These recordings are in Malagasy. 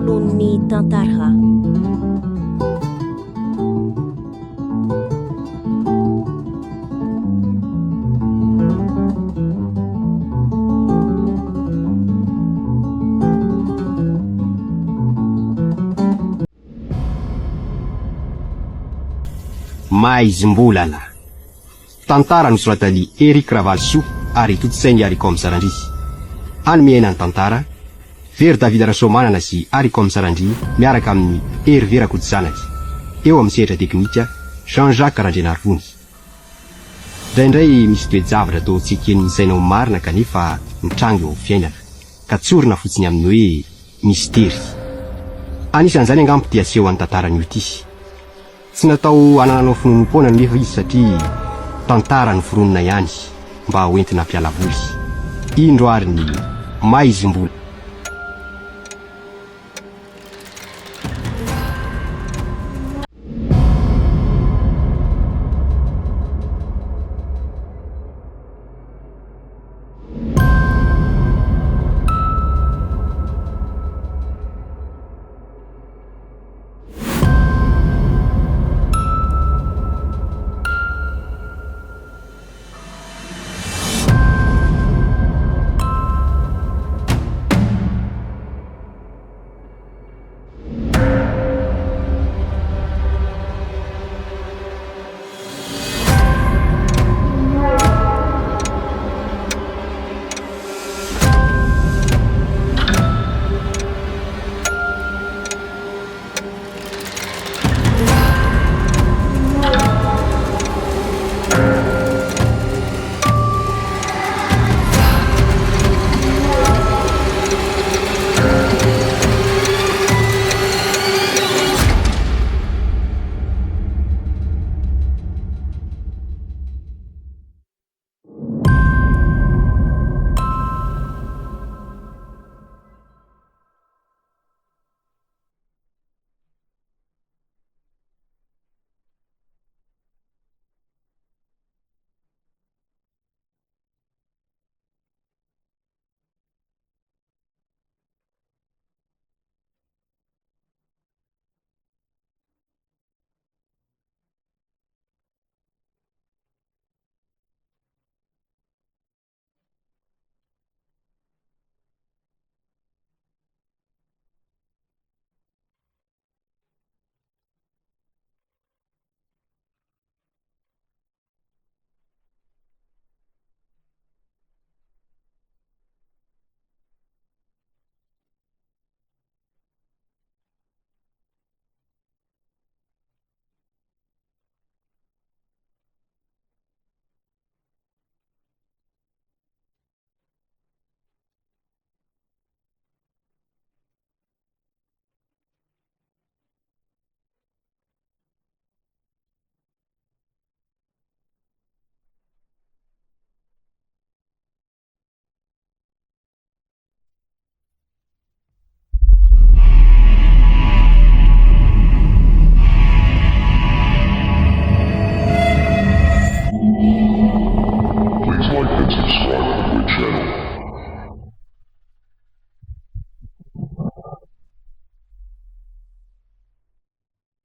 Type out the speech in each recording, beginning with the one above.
Folon'ny tantara. Maizim-bolana. Tantara nosoratan'i Eric Ravalsio ary totsain'i Aricom Sarandry. Hanome ny tantara, Very David Rasomanana sy Aricom Sarandry miaraka amin'ny Hervé Rakotosanaka. Eo amin'ny sehatra teknika Jean-Jacques Randrenarivony. Indraindray misy toejavatra atao tsy eken'ny sainao marina kanefa mitrango eo fiainana, ka tsorina fotsiny amin'ny hoe mistery. Anisan'izany angamba dia aseho an'ny tantaran'io ity. Tsy natao anananao finonom-poana nefa izy satria tantara ny foronina ihany mba hoentina mpialavoly. Indro ary ny Maizim-bola.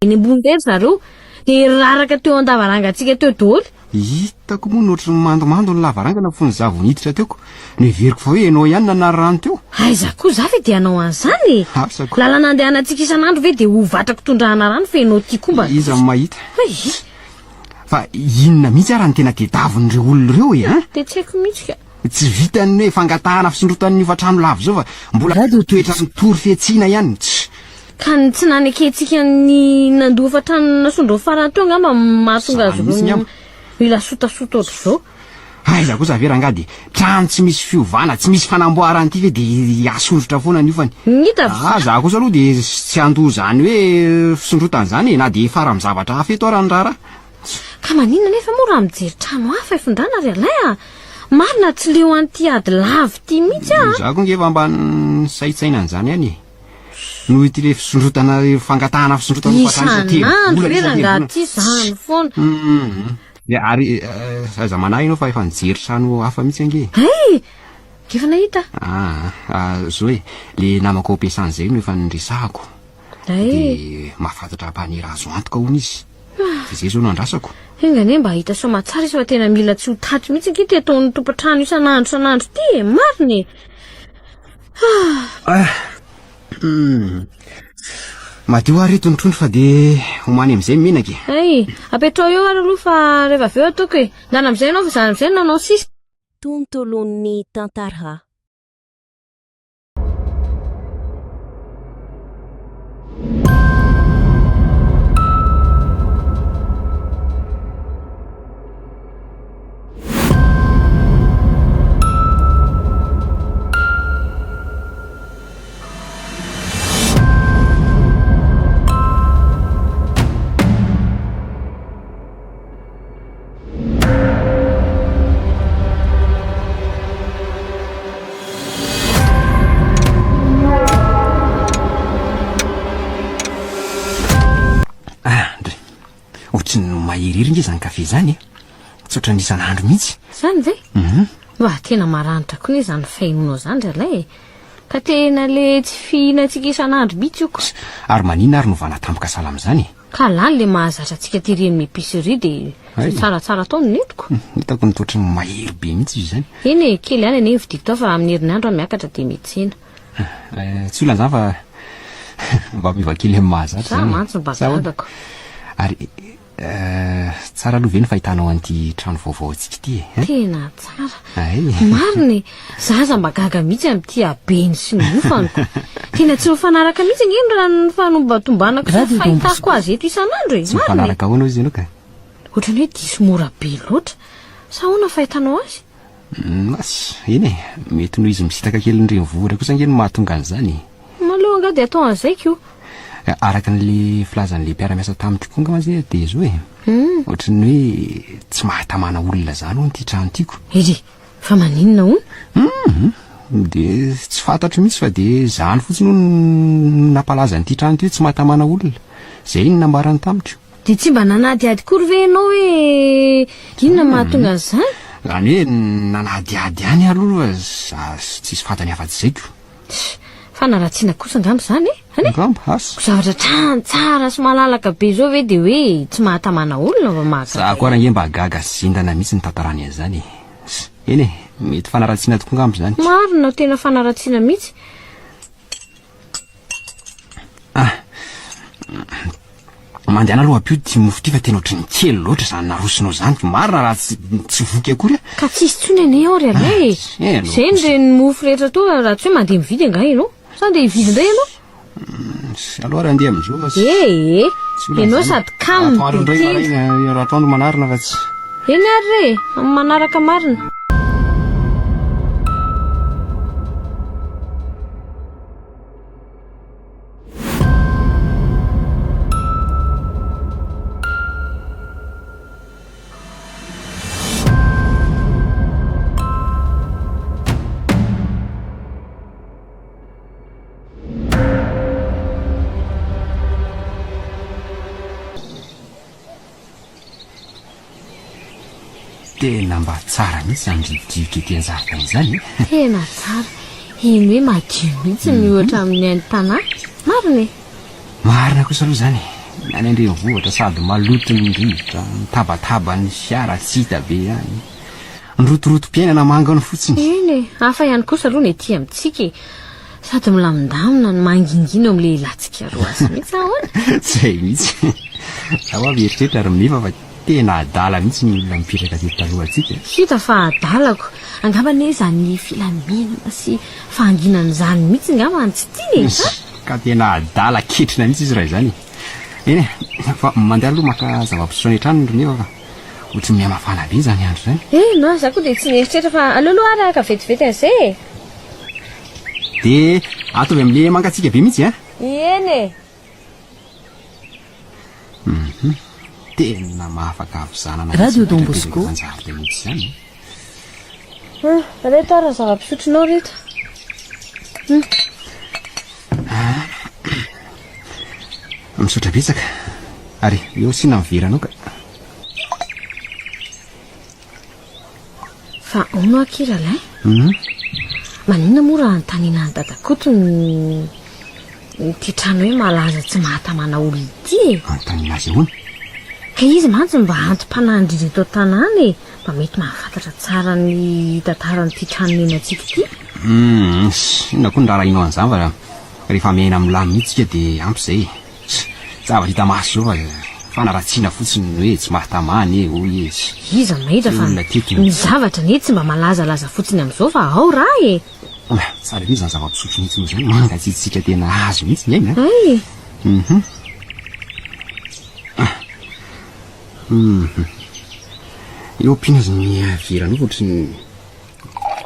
Ny ambony tery zareo dia raraka teo an-davarangantsika teo daholo. Hitako moa nohatry ny mandomando ny lavarangana fony zavony hiditra teoko. Ny veriko fa hoe ianao ihany nanary rano teo. Aiza koa za ve dia hanao an'izany? Asako. Lalana andehanantsika isan'andro ve dia ho vatrako tondrahana rano fa ianao tia komba. Iza mahita. Ai, Fa inona mihitsy ara ny tena tediavin'ireo olona ireo e, dia tsy haiko mihitsy ka. Tsy vitany hoe fangatahana fisondrotan'ny ofatrano lavo zao fa mbola toetra ny tory fihetsiana ihany. Ka ny tsy naneketsika ny nandofa trano nasondro farany teo angamba mahatonga azy Mihitsy mila sotasota ohatr'izao. Aiza koa zavera angady, trano tsy misy fiovana, tsy misy fanamboarana ity ve dia asondrotra foana nio fany. Ngita Za kosa aloha dia tsy andoha zany hoe fisondrotana zany na dia fara amin'ny zavatra hafa eto ara ny rara. ka maninona nefa moa raha mijery trano hafa ifondrana ry alay marina tsy leo an'ity ady lavo ty mihitsy Za koa ngefa ambany saitsainana zany ihany e. Noho ity le fisondrotana fangatahana fisondrotana isan'andro rerangaty zany foana. Ary aiza manahy ianao fa efa nijery trano hafa mihitsy ange. Hey, Efa nahita? Zao hoe le namako ampiasany zay no efa nresahako. Ay. De mahafantatra mpaniry azo antoka hono izy. De zay zao no andrasako. Engane mba hita soma tsara izy fa tena mila tsy ho taty mihitsy anky ty ataon'ny tompotrano isan'andro ty mariny. Madio ary eto nytrondro fa de homany am'izay menaky. Ay, apetrao eo ary aloha fa rehefa avy eo ataoko e. Ndana am'izay anao fa zany am'izay nanao sisa. Tontolon'ny tantara. Mahiriry nge zany kafe zany tsy oatra n'isan'andro mihitsy. Zany zay? Mba tena maranitra koa ny zany fainonao zany ralay. Ka tena le tsy fihinantsika isan'andro mihitsy io. Ary manina ary novana tampoka sala am'izany. Ka lany le mahazatra antsika ty reny épicerie de tsaratsara tao ny netiko. Hitako ny toatra ny mahery be mihitsy izy zany. Eny kely any ane vidiko tao fa amin'ny herinandro miakatra de metsena. Tsy olana zany fa mba mivakely amin'ny mahazatra zany. Sa mantsy mba gagako. Ary tsara aloha ve ny fahitanao an'ity trano vaovao antsika ty e? Tena tsara. Ay. Mariny, zaza mba gaga mihitsy amin'ity abeny sy ny mofaniko. Tena tsy mifanaraka mihitsy ngeno raha ny fanombatombanako sy fahitako azy eto isan'andro e. Tsy mifanaraka ahoana izy ianao ka? Ohatrany hoe diso mora be loatra. Sa ahoana fahitanao azy? Eny e, mety noho izy misitaka kely nireny vohitra kosa ngeno mahatonga an'izany. Maleo anga de atao an'izay kio. Araka n'le filazan'le mpiara-miasa tamiko konga mazay de zao e. Ohatrany hoe tsy mahatamana olona zany hono ty trano tiako. Edy, fa maninona hono? De tsy fantatro mihitsy fa de zany fotsiny hono nampalaza an'ity trano ty hoe tsy mahatamana olona. Zay iny nambarany tamiko. De tsy mba nanadiady kory ve ianao hoe inona mahatonga an'izany? Zany hoe nanadiady any aloha tsisy fantany afa-tsy zaiko. Fanaratsiana kosa angamba zany e? Angamba asa. Zavatra tsara sy malalaka be zao ve de hoe tsy mahatamana olona va mahagaga. Za koa raha mba gaga sy zindana mihitsy ny tantarany an'izany. Eny e, mety fanaratsiana tokoa angamba zany. Marina tena fanaratsiana mihitsy. Mandehana aloha apio ty mofo ty fa tena ohatrany kely loatra zany narosinao zany. Marina raha tsy voky akory. Ka tsisy tsony ane ao ry alay. Zay ndre ny mofo rehetra to raha tsy hoe mandeha mividy anga ianao. Sa ndeha hividy indray ianao? Aloha raha andeha am'izao mas. Ianao sady kamo be teny. Raha atoandro manarina fa tsy. Eny ary re, amin'ny manaraka marina. Tena mba tsara mihitsy andrivodrivotra ety an-jaridaina izany. Tena tsara. Iny hoe madio mihitsy mihoatra amin'ny any tanahy. Marina e. Marina kosa aloha zany. Any andrenivohitra sady maloto ny rivotra, mitabataba ny fiara tsy hita be any. Nyrotorotom-piainana mangana fotsiny. Eny e, hafa ihany kosa aloha ny ety amintsika e. Sady milamindamina ny mangingina amin'le latsika roa azy mihitsy ahoana. Zay mihitsy. Ao avy eritreritra ary minefa fa tena adala mihitsy ny mipetraka teto taloha antsika. Hita fa adalako. Angamba ne zany filaminana sy fahanginana zany mihitsy ngamba tsy tiany e. Ka tena adala ketrina mihitsy izy raha izany. Eny e, fa mandeha aloha maka zava-pisotro an-trano nefa fa ohatry mihamafana be zany andro zany. No, za koa de tsy nieritreritra fa aloha ary aka vetivety an'izay e. De atovy amin'le mangatsika be mihitsy a? Eny e. Tena mahafaka avizanana. Radio Don Bosco. Anjarida mihitsy zany. Reto ary zava-pisotronao reto. Misotra betsaka. Ary eo sina miveranao ka. Fa ono akira lay? Maninona moa raha nytanina ny dadakotony ty trano hoe malaza tsy mahatamana olona ity Antanina azy ahoana? ka izy mantsy mba antom-panandry eto an-tanàna e mba mety mahafantatra tsara ny tantaran'ity trano nenantsika ity. Inona koa ny raha rainao an'izany fa rehefa miaina milamy mihitsika dia ampy izay. Zavatra hita maso zao fa fanaratsiana fotsiny hoe tsy mahatamana hoy izy. Iza mahitra fa ny zavatra ny tsy mba malazalaza fotsiny amin'izao fa ao raha e. Tsara be zany zava-pisotro mihitsy izany mangatsiatsika tena azo mihitsy ny aina. Ay. Io pina azy ny averana ohatry ny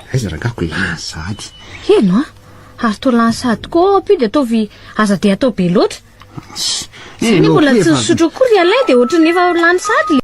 aiza rangako lansady. Eno ary to lansady koa apio dia ataovy aza dia atao be loatra. Ny mbola tsy nisotro akory alay dia ohatry ny efa lansady.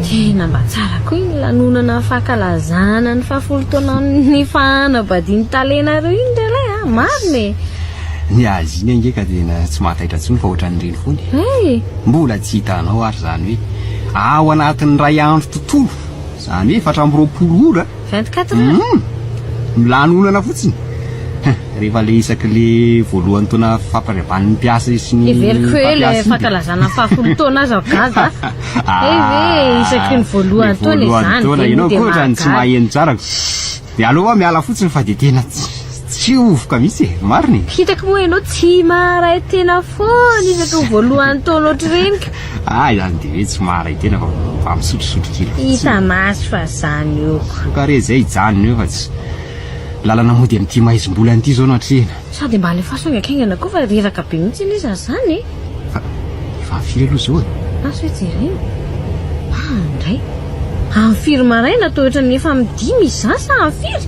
Tena mba tsara koa iny lanonana fankalazana ny fahafolon-taonan'ny fahanabadiany talena reo iny lay marina e. Ny azy iny angeka tena tsy mahataitra intsony fa ohatran'ireny foany. Mbola tsy hitanao ary zany hoe ao anatin'ny ray andro tontolo zany hoe 420 ora 24 lanonana fotsiny. Rehefa le isaky le voalohan'ny taona famparivan'ny mpiasa sy ny everiko hoe le fankalazana fahafolon-taona aza gaga. Ve isaky ny voalohany taona izany ianao koa ohatrany tsy maheno tsara. Dia aloha miala fotsiny fa dia tena tsy ovoka mihitsy e, marina. Hitako moa ianao tsy maharay tena foana isaky ny voalohany taona ohatr'ireny ka. Izany dia hoe tsy maharay tena fa misotrosotro kely. Hita maso fa zany io. Ka re izay hijanona eo fa tsy lalana mody amin'ity maizim-bolana ity zao no hatrehana. Sady mba le fahasoangakaingana koa fa reraka be mihitsy izy zany e. Fa efa firy aloha zao e. Aso hoe jerena. Ndray. Amin'ny firy maraina toa ohatrany efa amin'ny 5 izany sa amin'ny firy?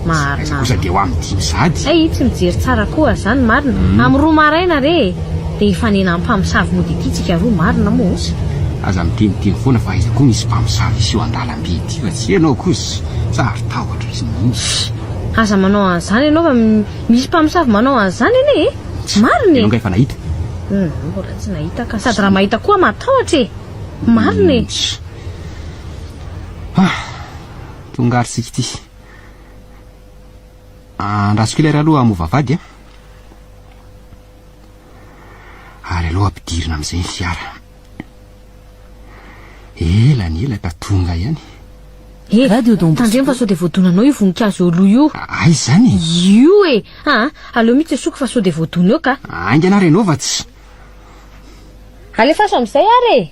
Marina. Kosa dia ho amin'ny 5 sady. Ay tsy mijery tsara koa zany marina. Amin'ny 2 maraina re. Dia efanena mpamosavy mody ity tsika 2 marina moa. Aza miteniteny foana fa iza koa misy mpamosavy isy eo an-dalambe ity fa tsy ianao kosa tsary tahotra izy mihitsy. Aza manao an'izany ianao fa misy mpamosavy manao an'izany anie e. Marina e. Ianao efa nahita? Mbola tsy nahita ka sady raha mahita koa matahotra e. Marina e. Tonga arsika ity. Andrasiko ilay aloha amova vady ary aloha ampidirina amin'izay ny fiara. Ela ny ela ka tonga ihany. Tandremo fa sao dia voadonanao io voninkazo olo io. Aiza zany? Io e. Aleo mihitsy soka fa sao dia voadona eo ka. Aingana ary ianao fa tsy. Alefaso amin'izay ary e.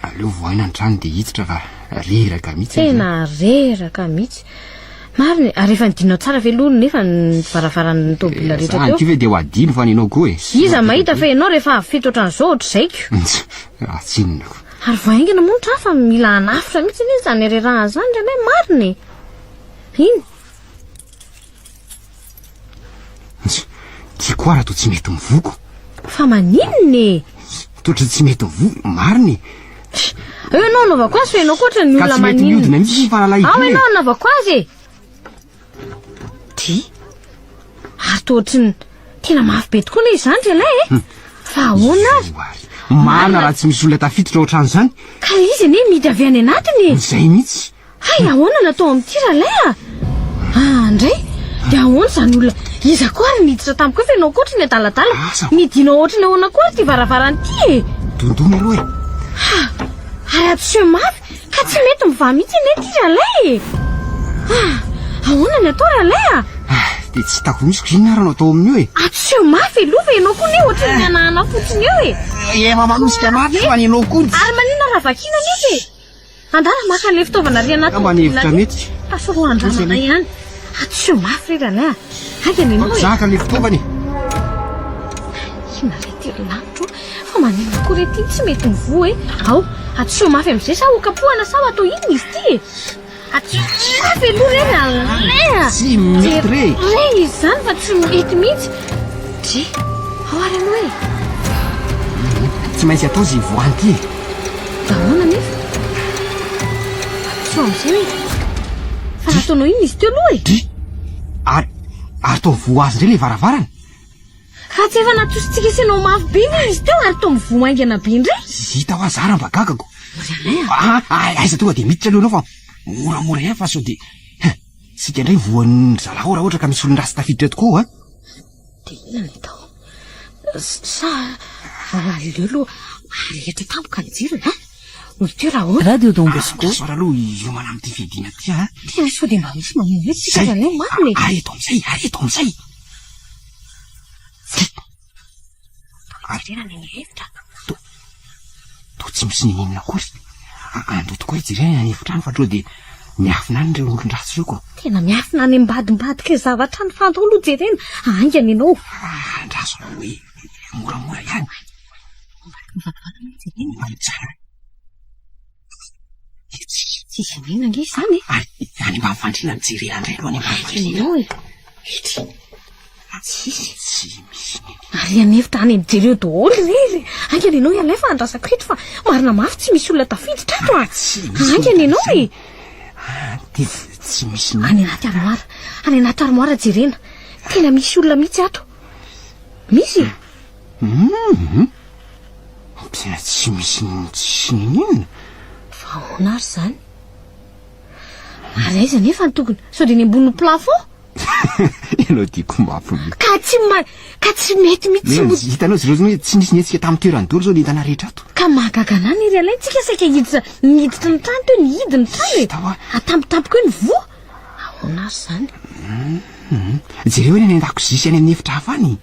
Aleo voaina ny trano dia hiditra fa reraka mihitsy. Tena reraka mihitsy. Marina ary efa nidinao tsara ve aloha nefa ny varavaran'ny tômôbila rehetra teo. Anty ve dia ho adino fa ninao koa e. Iza mahita fa ianao rehefa avy fety ohatran'izao ohatr'izayko. Tsinona ko. Ary vaingana moa ny trano fa mila hanafitra mihitsy izy zany rerahana zany rana hoe marina e. Ino? Ty koa raha toa tsy mety mivoko. Fa maninona e? Totra tsy mety mivoko, marina e. Ianao anaovako azy fa ianao koa ohatran'ny olona Ka tsy mety mihodina mihitsy ny fahalalahidina. Ao ianao anaovako azy e. Ty? Ary toa ohatrany tena mafy be tokoa ilay izany relay e. Fa ahoana azy? Mana raha tsy misy olona tafiditra ohatran'izany. Ka izy anie midy avy any anatiny e. Izay mihitsy. Hay ahoana natao amin'ity relay a? Ndray dia ahoana izany olona iza koa ary miditra tamiko fa ianao koa ohatrany adaladala. Midinao ohatrany ahoana koa ty varavaran'ity e. Dondona aloha e. Ary atseho mafy ka tsy mety mivaha mihitsy anie ty relay e. Ahoana ny atao relay a? Dia tsy hitako misy inona ary natao amin'io e. Atseho mafy aloha fa ianao koa ne ohatrany mianahana fotsiny eo e. Efa manosika mafy fa ny ianao koa. Ary maninona raha vakina anefa e. Andala maka an'ilay fitaovana ry anaty. Mba nevitra mety. Pasoro andrasana ihany. Atseho mafy ry relay a. Haika ny ianao e. Zaka ilay fitaovana e. Ina ray ty lavitro fa manina akory ty tsy mety mivoa e. Ao atso mafy am'izay sa okapohana sa atao iny izy ty e. Atso mafy aloha reny aleha tsy mety re izy zany fa tsy mety mihitsy dre ao ary aloha e. tsy maintsy atao zay voany ty dahoana nefa atso am'izay hoe fa nataonao iny izy teo aloha e. dry ary atao voa azy ndray le varavarana ka tsy efa natositsika isanao mafy be ny izy teo ary tao mivoaingana be indray hita ho azy arambagagako aiza tonga de miditra aloha anao fa moramora ihany fa sao de sika indray voan'ny zalaho raha ohatra ka misy olon-drasy tafiditra tokoa de inona ny tao sa aleo aloha rehetra tampoka ny jiro olo teo raha ohatra Radio Don Bosco. sora aloha iomana amin'ity fiadiana ty tena sao de mba misy mamono tsika zany mariny areto am'izay tena ny hevitra to tsy misy ninina akory andro tokoa ijerena any efitrano fa tro de miafina any reo olon-drasy reo koa tena miafina any ambadimbadika zavatra ny fantao aloha jerena aingany ianao andraso hoe moramora ihany tsara tsisy nina nge zany any mba mifandrina mijerena andray aloha any ianao e tsy misy ary anefitra any am'jereo daholo rery aingany ianao ialay fa andrasako eto fa marina mafy tsy misy olona tafiditra ato aingany ianao e de tsy misy any anaty armoara jerena tena misy olona mihitsy ato misy tena tsy misy tsy ninina fa ahoana ary zany ary aiza nefa ny tokony sao de ny amboniny plafond ianao diako mafy ka tsy mety mihitsy hitanao zireo zany hoe tsy nisy netsika tamin'ny toerany dolo zao le hitana rehetra ato ka mahagaganany iry alay tsika saika niditra ny trano teo nihidy ny trano e atampotampoka eo ny voa ahoana ary zany jereo eny any an-dakozia sy any amin'ny efitra hafa any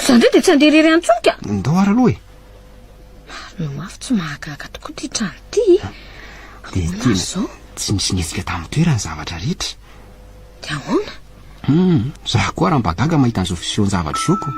zany ndray de tsy anderery antsonika ndao ary aloha no mafy tsy mahagaga tokoa ty trano ty de tena zao tsy misy netsika tamin'ny toerany zavatra rehetra de ahoana za koa raha mbagaga mahita an'izao fisehoany zavatra izao ko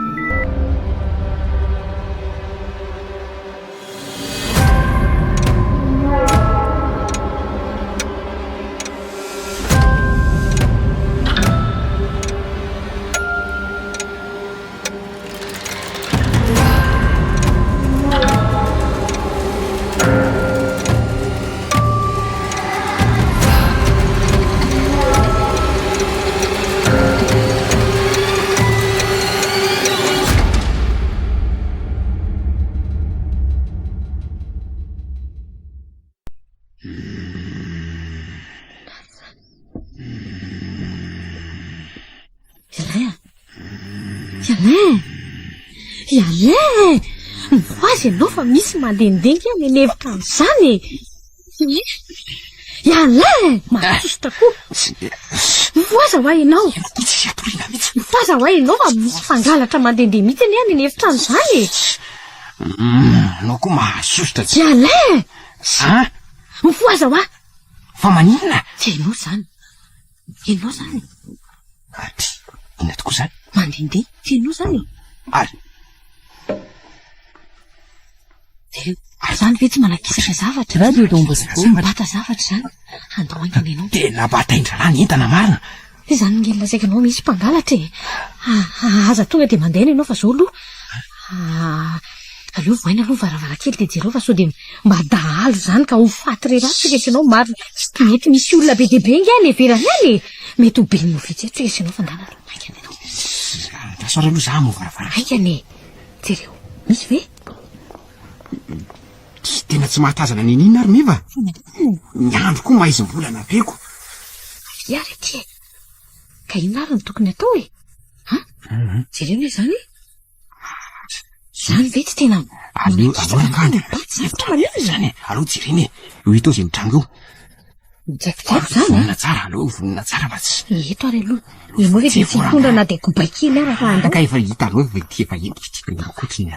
ialay mivoazy ianao fa misy mandendengy any anevitra am'izany ialay mahatosotra koa mivoaza ho ianao mivoaza ho ianao fa misy fangalatra mandendeha mihitsy any anevitra am'izany anao koa mahasosotra tsy ialay mivoaza ho fa maninona tsy ianao zany ina tokoa zany mandendeha tsy ianao zany ary zany ve tsy manakisaka zavatra Radio Don Bosco. bata zavatra zany andao aingany ianao tena bataindralany entana marina zany ngelina saika anao misy mpangalatra e aza tonga de mandehana ianao fa zao aloha aleo voaina aloha varavarakely de jereo fa sao de mba dahalo zany ka ho faty reratsika sy ianao maro mety misy olona be deabe ngy any everany any mety ho belonao vitsy tsika sy ianao fandana aloha aingany ianao dasora aloha za mo varavara aingany jereo misy ve tena tsy mahatazana ny ninina ary meva ny andro koa maizim-bolana beko ary ty ka inona ary ny tokony atao e jereo hoe zany ve tsy tena zany aloha jereny io itao zay mitrango mijaikijako vonina tsara aloha vonina tsara fa tsy eto ary aloha ianao ve tsy hitondrana de gobaikely ara fa ka efa hita aloha fa ty efa entikotiny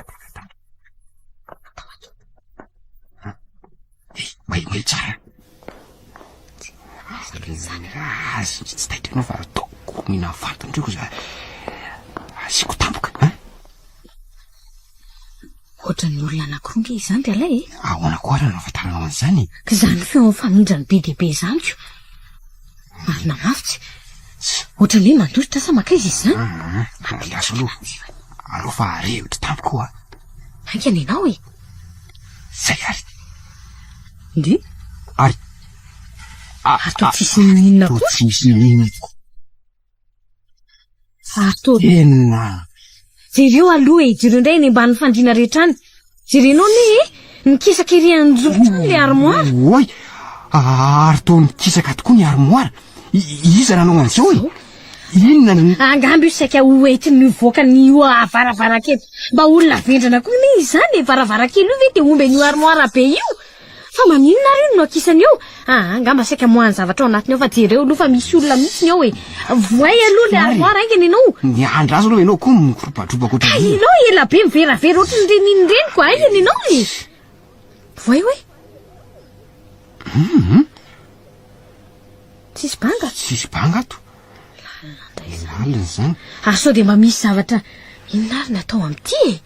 may tsara tsy taitranao fa ataoko mihina fatondreko za asiko tampoka ohatran'ny olona anankiroa nge izany de alay e. Ahoana koa raha nafatarana an'izany? Ka izany feo famindrany be dehibe izany ko. Marina mafy tsy. Ohatran'le mandositra sa maka izy izany. Mampilaso aloha. Alao fa arehitra tamiko a. Anka nenao e. Zay ary. Ndi? Ary. Atao tsisy ninona koa. Tsisy ninona. Atao tena. Jereo aloha e, jereo indray ny mbany fandriana rehetra any. Jerenao ne nikisaka ery anjotra le armoire. Oy, ary toa nikisaka tokoa ny armoire. Iza nanao an'izao e? Inona ny... Angamby io saika hoety mivoaka ny varavarakely. Mba olona vendrana koa ne izany e, varavarakely io ve de omby ny armoire be io. Fa maninona ry no akisany eo? Angamba saika moany zavatra ao anatiny ao fa jereo aloha fa misy olona mihitsy ao e. Voay aloha le armoire aingany ianao. Ny andra azy aloha ianao koa mikropadropa koatra. Ianao ela be miveravera ohatry ny reninireny koa aingany ianao e. Voay hoe? Tsisy banga? Tsisy banga ato. Lalina zany. Sao de mba misy zavatra inona ary natao am'ty e?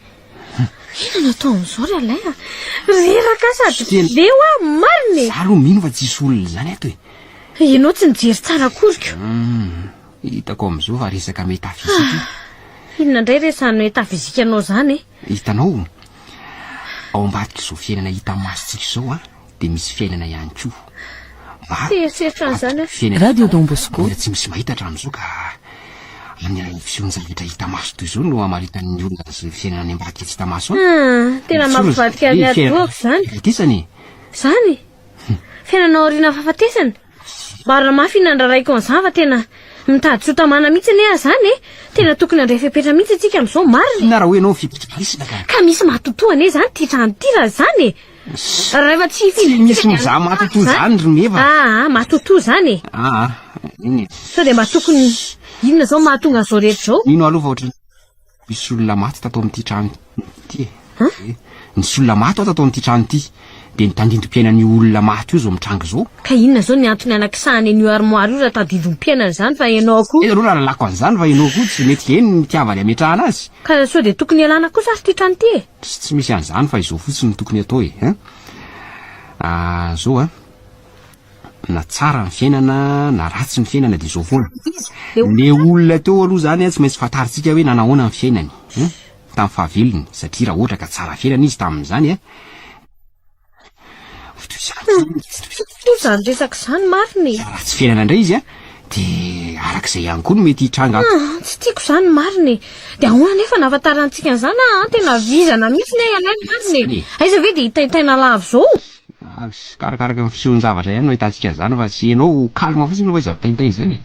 Inona natao am'izao ry alay a? Reraka sady leo a marina e. Za aloha mino fa tsisy olona zany ato e. Ianao tsy nijery tsara koriko. Hitako am'izao fa resaka metafizika. Inona indray resano metafizika anao zany e? Hitanao, ao ambadika izao fiainana hita masitsika izao a, de misy fiainana ihany koa. Seritra an'izany a. Radio Don Bosco. Tsy misy mahita hatramin'izao ka amin'ny fion-javatra hita maso toy izao no amaritan'ny olona sy fiainana any ambadika tsy hita maso a. Tena mampivadika ny adoako zany. Fahafatesany. Zany? Fiainana aoriana fahafatesany? Mbarina mafy nandraraiko an'izany fa tena mitady sotamana mihitsy ne zany e. Tena tokony andray fepetra mihitsy atsika amin'izao marina. Na raha hoe ianao fipitsipisina ka misy matotoana zany ty trano ty raha zany e. Rehefa tsy misy mizaha matoto zany rimeva. Matoto zany e. Sao de mba tokony inona zao mahatonga zao rehetra zao? Ino aloha fa ohatry misy olona maty tato amin'ity trano ty e. Misy olona maty tato amin'ity trano ty de nitandindrom-piainan'ny olona maty io zao mitrango zao. Ka inona zao ny antony anakisahany an'io armoire io raha tadindrom-piainana zany fa ianao koa? Aloha raha lalako an'izany fa ianao koa tsy mety eny mitiavany ametrahana azy. Ka sao de tokony ialana kosa ary ty trano ty e? Tsy misy an'izany fa izao fotsiny tokony atao e. Zao a, na tsara ny fiainana na ratsy ny fiainana de zao foana. Le olona teo aloha zany tsy maintsy fantaritsika hoe nanahoana ny fiainany tamin'ny fahavelony satria raha ohatra ka tsara fiainana izy tamin'izany e. Zany resaka izany marina. Raha tsy fiainana indray izy a de arak'izay ihany koa no mety hitranga. Tsy tiako zany marina. De ahoana nefa nahafantarantsika an'izany tena vizana mihitsy ne alay marina. Aiza ve de hitaitaina lavo zao? Karakaraka fisehoany zavatra ihany no hitantsika zany fa tsy ianao kalma fotsiny hoe zavataintain zany.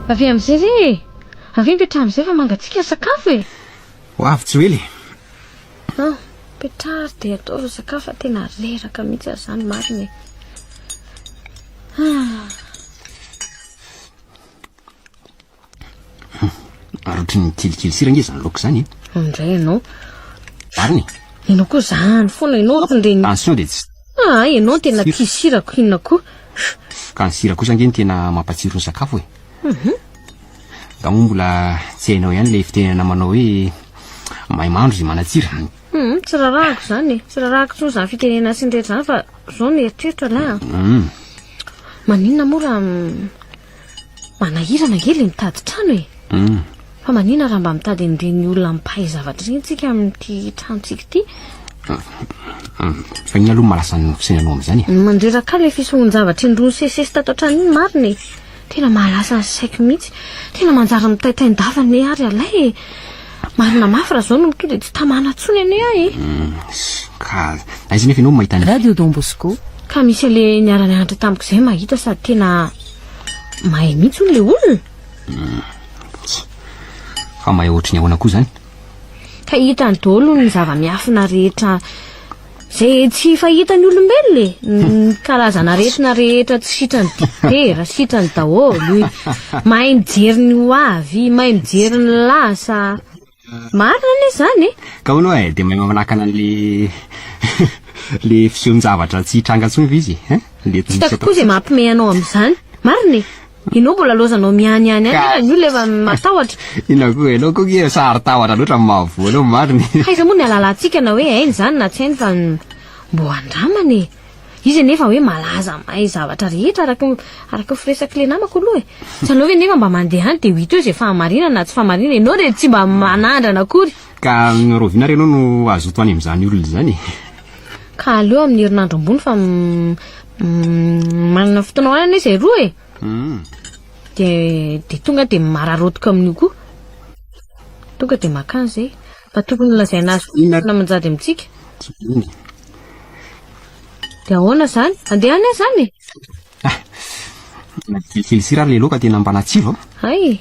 Avy amin'izay ve? Avy mipetraha amin'izay fa mangatsika sakafo e? Ho avy tsy hoe le. Petrary de atao sakafo tena reraka mihitsy zany marina. Arotry ny kilikily sira nge zany laoka zany. Indray ianao. Marina. Ianao koa zany foana ianao tindreny. Tension de tsy. Ianao tena tia sirako inona koa. Ka ny sira kosa nge tena mampatsiro ny sakafo e. Ka moa mbola tsy hainao ihany le fitenena manao hoe mahay mahandro izy manatsira. Tsy rarahako zany e. Tsy rarahako tsony zany fitenena sindretra zany fa zao ny eritreretra la. Maninona moa raha manahirana nge le mitady trano e. Fa maninona raha mba mitady an'ireny olona mipahay zavatra reny tsika amin'ity tranontsika ity. Fa iny aloha malasa ny fisainanao amin'izany e. Mandreraka le fisohony zavatra indrony sesesy tato an-trano iny marina e. Tena mahalasa ny saiko mihitsy. Tena manjara mitaitaindavany ary alay e. Marina mafy raha zao no mito de tsy tamana tsony ane e. Ka aiza nefa ianao mahita Radio Don Bosco. Ka misy le niara-nianatra tamiko izay mahita sady tena mahay mihitsy hono le olona. Fa mahay ohatry ny ahoana koa zany. Ka hitany daholo ny zava-miafina rehetra zay tsy fahitany olombelona karazana aretina rehetra tsy sitrany dikera sitrany daholo mahay mijery ny ho avy mahay mijery ny lasa marina anie zany ka hono dia mahay mamanakana an'le le fisehoan-javatra tsy hitrangatsony izy le hitako koa zay mampimey anao amin'izany marina inao mbola lozanao mianiany any ny olona efa matahotra inona koa ianao koa ke sary tahotra loatra mahavoanao mariny aiza moa ny alalantsika na hoe hainy zany na tsy hainy fa mbo andramany izy nefa hoe malaza mahay zavatra rehetra araka firesaka le namako aloha tsy anao hoe nefa mba mandeha any dia ho hita eo zay fahamarinana na tsy fahamarinana ianao re tsy mba manandrana akory ka roviana renao no azoto any amin'izany olona zany ka aleo amin'ny herinandro ambony fa manana fotoanao any zay roa de tonga dia mararotoka amin'io koa tonga dia makany zay fa tokony lazaina azy na manjady amintsika dia ahoana zany andeha any zany kelikely sira le loka tena mbanatsivo ay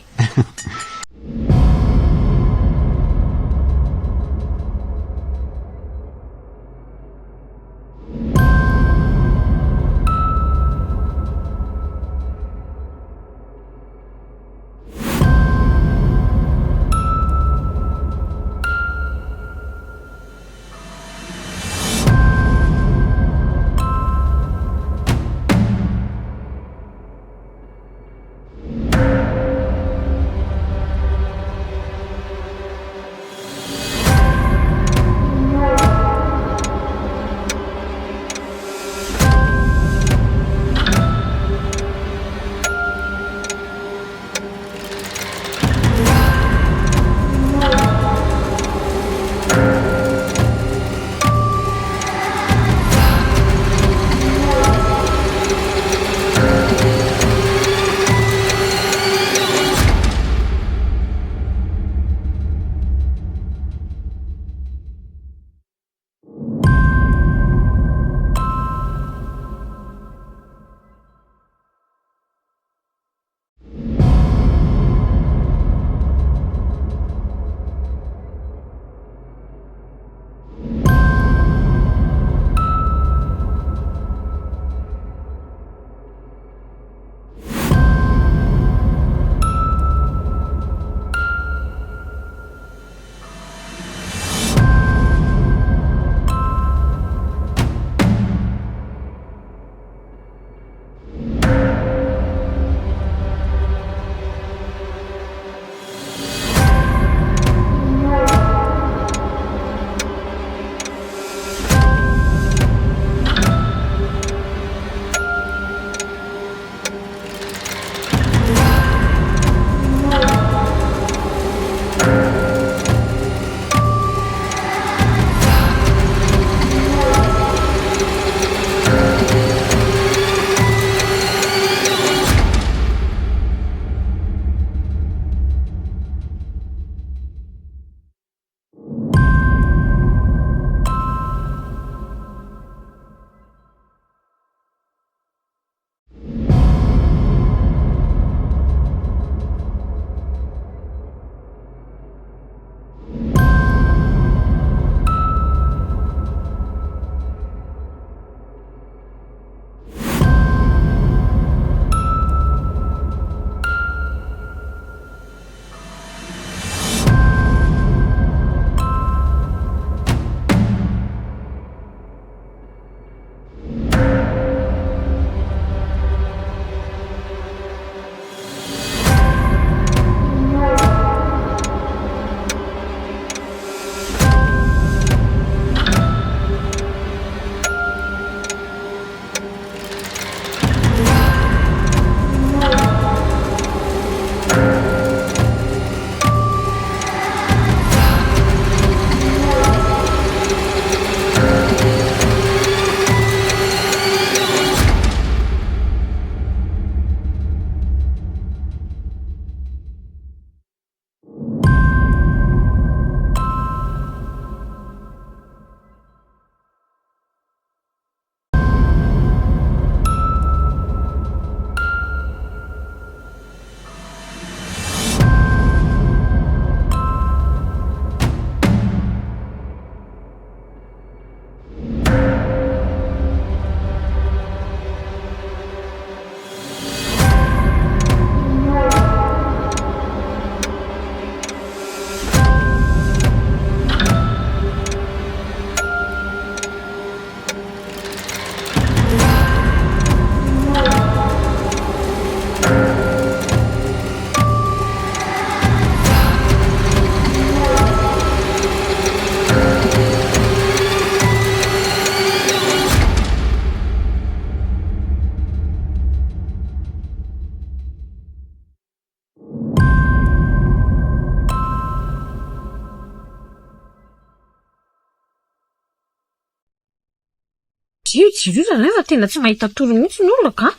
jiro rehefa tena tsy mahita toro mihitsy ny olona ka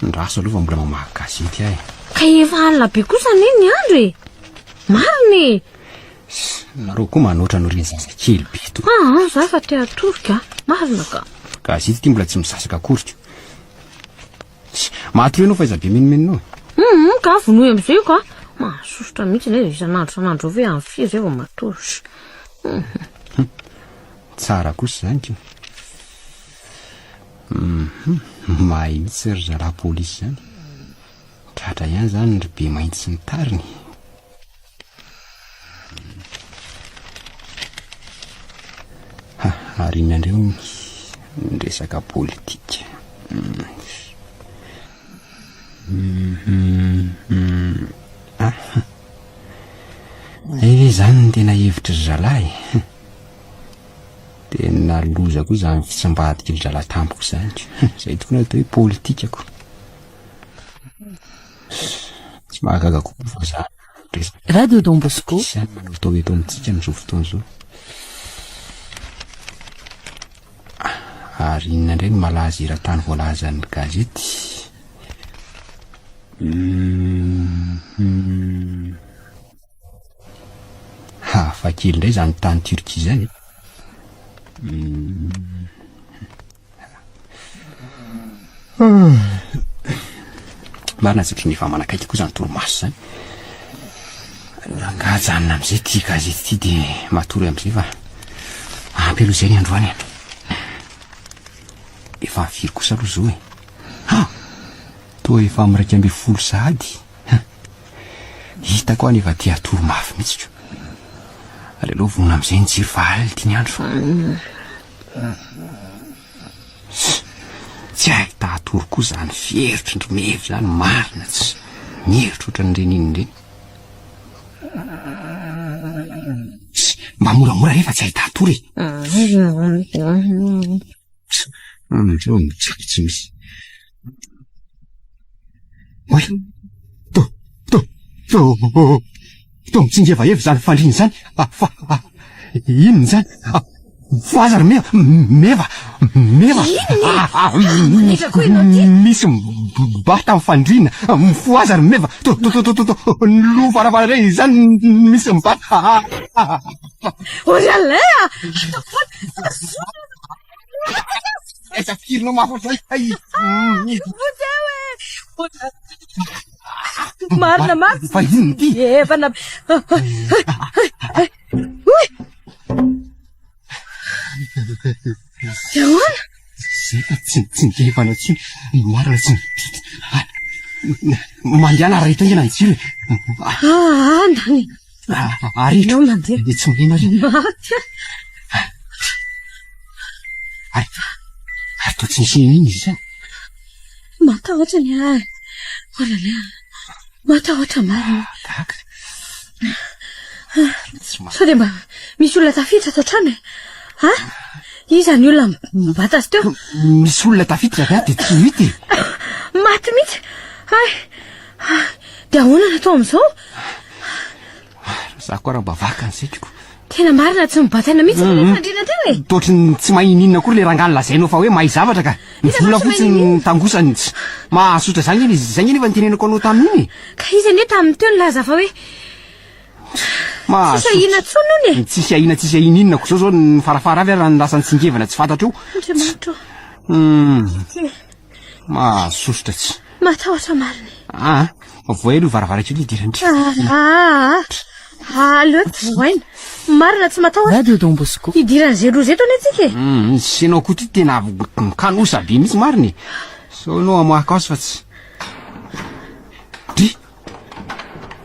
ndraso aloha fa mbola mamaky gazety ahy ka efa alina be kosa ny ny andro e mariny nareo koa manoatra no reny zazakely be to za fa te atoroka marina ka gazety ty mbola tsy misasaka akory matoro ianao fa iza be menomenonao ka vonoy am'izay ka mahasosotra mihitsy ny isan'andro hoe amin'ny firy zay vao matoro tsara kosa zany ko mahay mihitsy ry zalahy polisy zany tratra ihany zany ry be mainty sy ny tariny ary inandreo ny resaka politika eve zany ny tena hevitry ry zalahy tena loza koa zany fitsambadiky ry zalahy tampoko zany zay tokony atao hoe politikako tsy mahagaga koa fa zany Radio Don Bosco zany manao atao eto amintsika amin'izao fotoana zao ary inona indray ny malaza eran-tany voalazan'ny gazety hafa kely indray zany tany Turquie zany marina satria nefa manakaiky koa zany toromaso zany rangajanona am'izay ty gazety ty de matory am'izay fa ampy aloha zay ny androany efa mifiry kosa aloha zao toa efa am'raika amby folo sahady hita koa nefa ty atoro mafy mihitsy ko ary aloha vonona am'izay ny jiro fahaly ty ny andro tsy ahita atoro koa zany fieritry ndry mehevy zany marina tsy mihevitra oatra nyreniny reny mba moramora rehefa tsy ahita atoro zao mitsako tsy misy oy to mitsingevaevy zany fandriny zany inony zany voazary meva misy mbata amin'ny fandrina mifoazary meva lo varavara rey zany misy mbata oralea esa firinao mafazay marina mafy fa inony ty evana yahoana zay fa tsy nikehefana tsiny marina tsy mandehana raha ito ingena ny jiro andany aritra mandeha de tsy mihena ry ary to tsy nisy iny izy zany matahotra ny ay olalea matahotra marina tahaka sao de mba misy olona tafiditra ato an-trano iza ny olona mibata azy teo misy olona tafiditra avy de tsy hity maty mihitsy ay de ahoana natao am'izao za koa raha mba vaka an'zaikiko tena marina tsy mibataina mihitsy fandrina teo e toatriny tsy mahininona kory le rangano lazainao fa hoe mahay zavatra ka nivola fotsiny tangosany mahasotra zany iny izy zany nefa nitenenako anao tamin'iny ka izy ane tamin'ny teo ny laza fa hoe tsisy ahina tsony ony tsisy ahina tsisy ahininona ko zao ny farafara avy raha ny lasany tsingevana tsy fantatra io andriamanitra mahasosotra tsy matahotra marina voay aloha varavarakely idirandry aleo voaina marina tsy matahotra Radio Don Bosco idiran'izay loza eto any atsika sy anao koa ty tena kanosa be mihitsy mariny so anao amoakaso fa tsy dry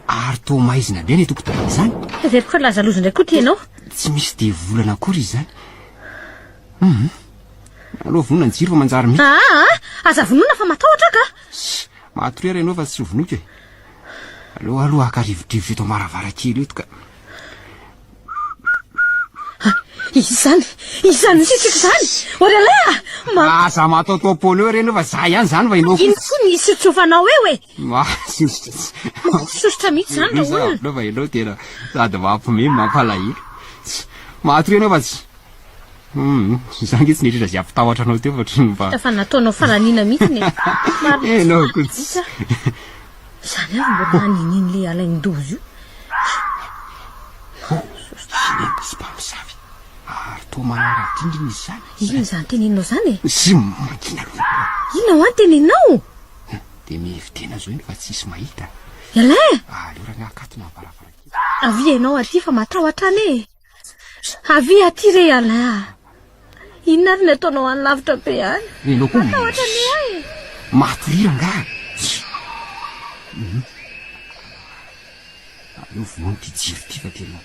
ary to maizina be ny tokotany zany zay koa laza loza ndray koa tianao tsy misy de volana akory izy zany aloha vonona ny jiro fa manjary mihitsy aza vonona fa matahotra ka mahatorery ianao fa tsy vonoka e aloha akarivodrivotra eto maravarakely eto ka izy zany sitsika zany oralea za mataotao polo eo reny fa za ihany zany va inao iny koa ny sotsofanao eo e masosotra sosotra mihitsy zany ra olona fa ianao tena sady mampimemy mampalahelo mahatory ianao fa tsy Za ngetsy nindrindra zay ampitahotra anao teo fa otrany mba fa nataonao faranina mihitsy enao kotsy zany avy mbola nanin'iny le alain-dozy io sy mpamosavy ary toa manara-drindrina izy zany iny zany teneninao zany sy makina aloha ina ho any teneninao de mihevitena zao iny fa tsisy mahita ialain aleo raha akatona varavarankely avy ianao aty fa matahotra any avy aty re Alain inona ary ny ataonao any lavitra be any enao koa matahotra any ay matorira nga aleo vonono ty jiro ty fa tena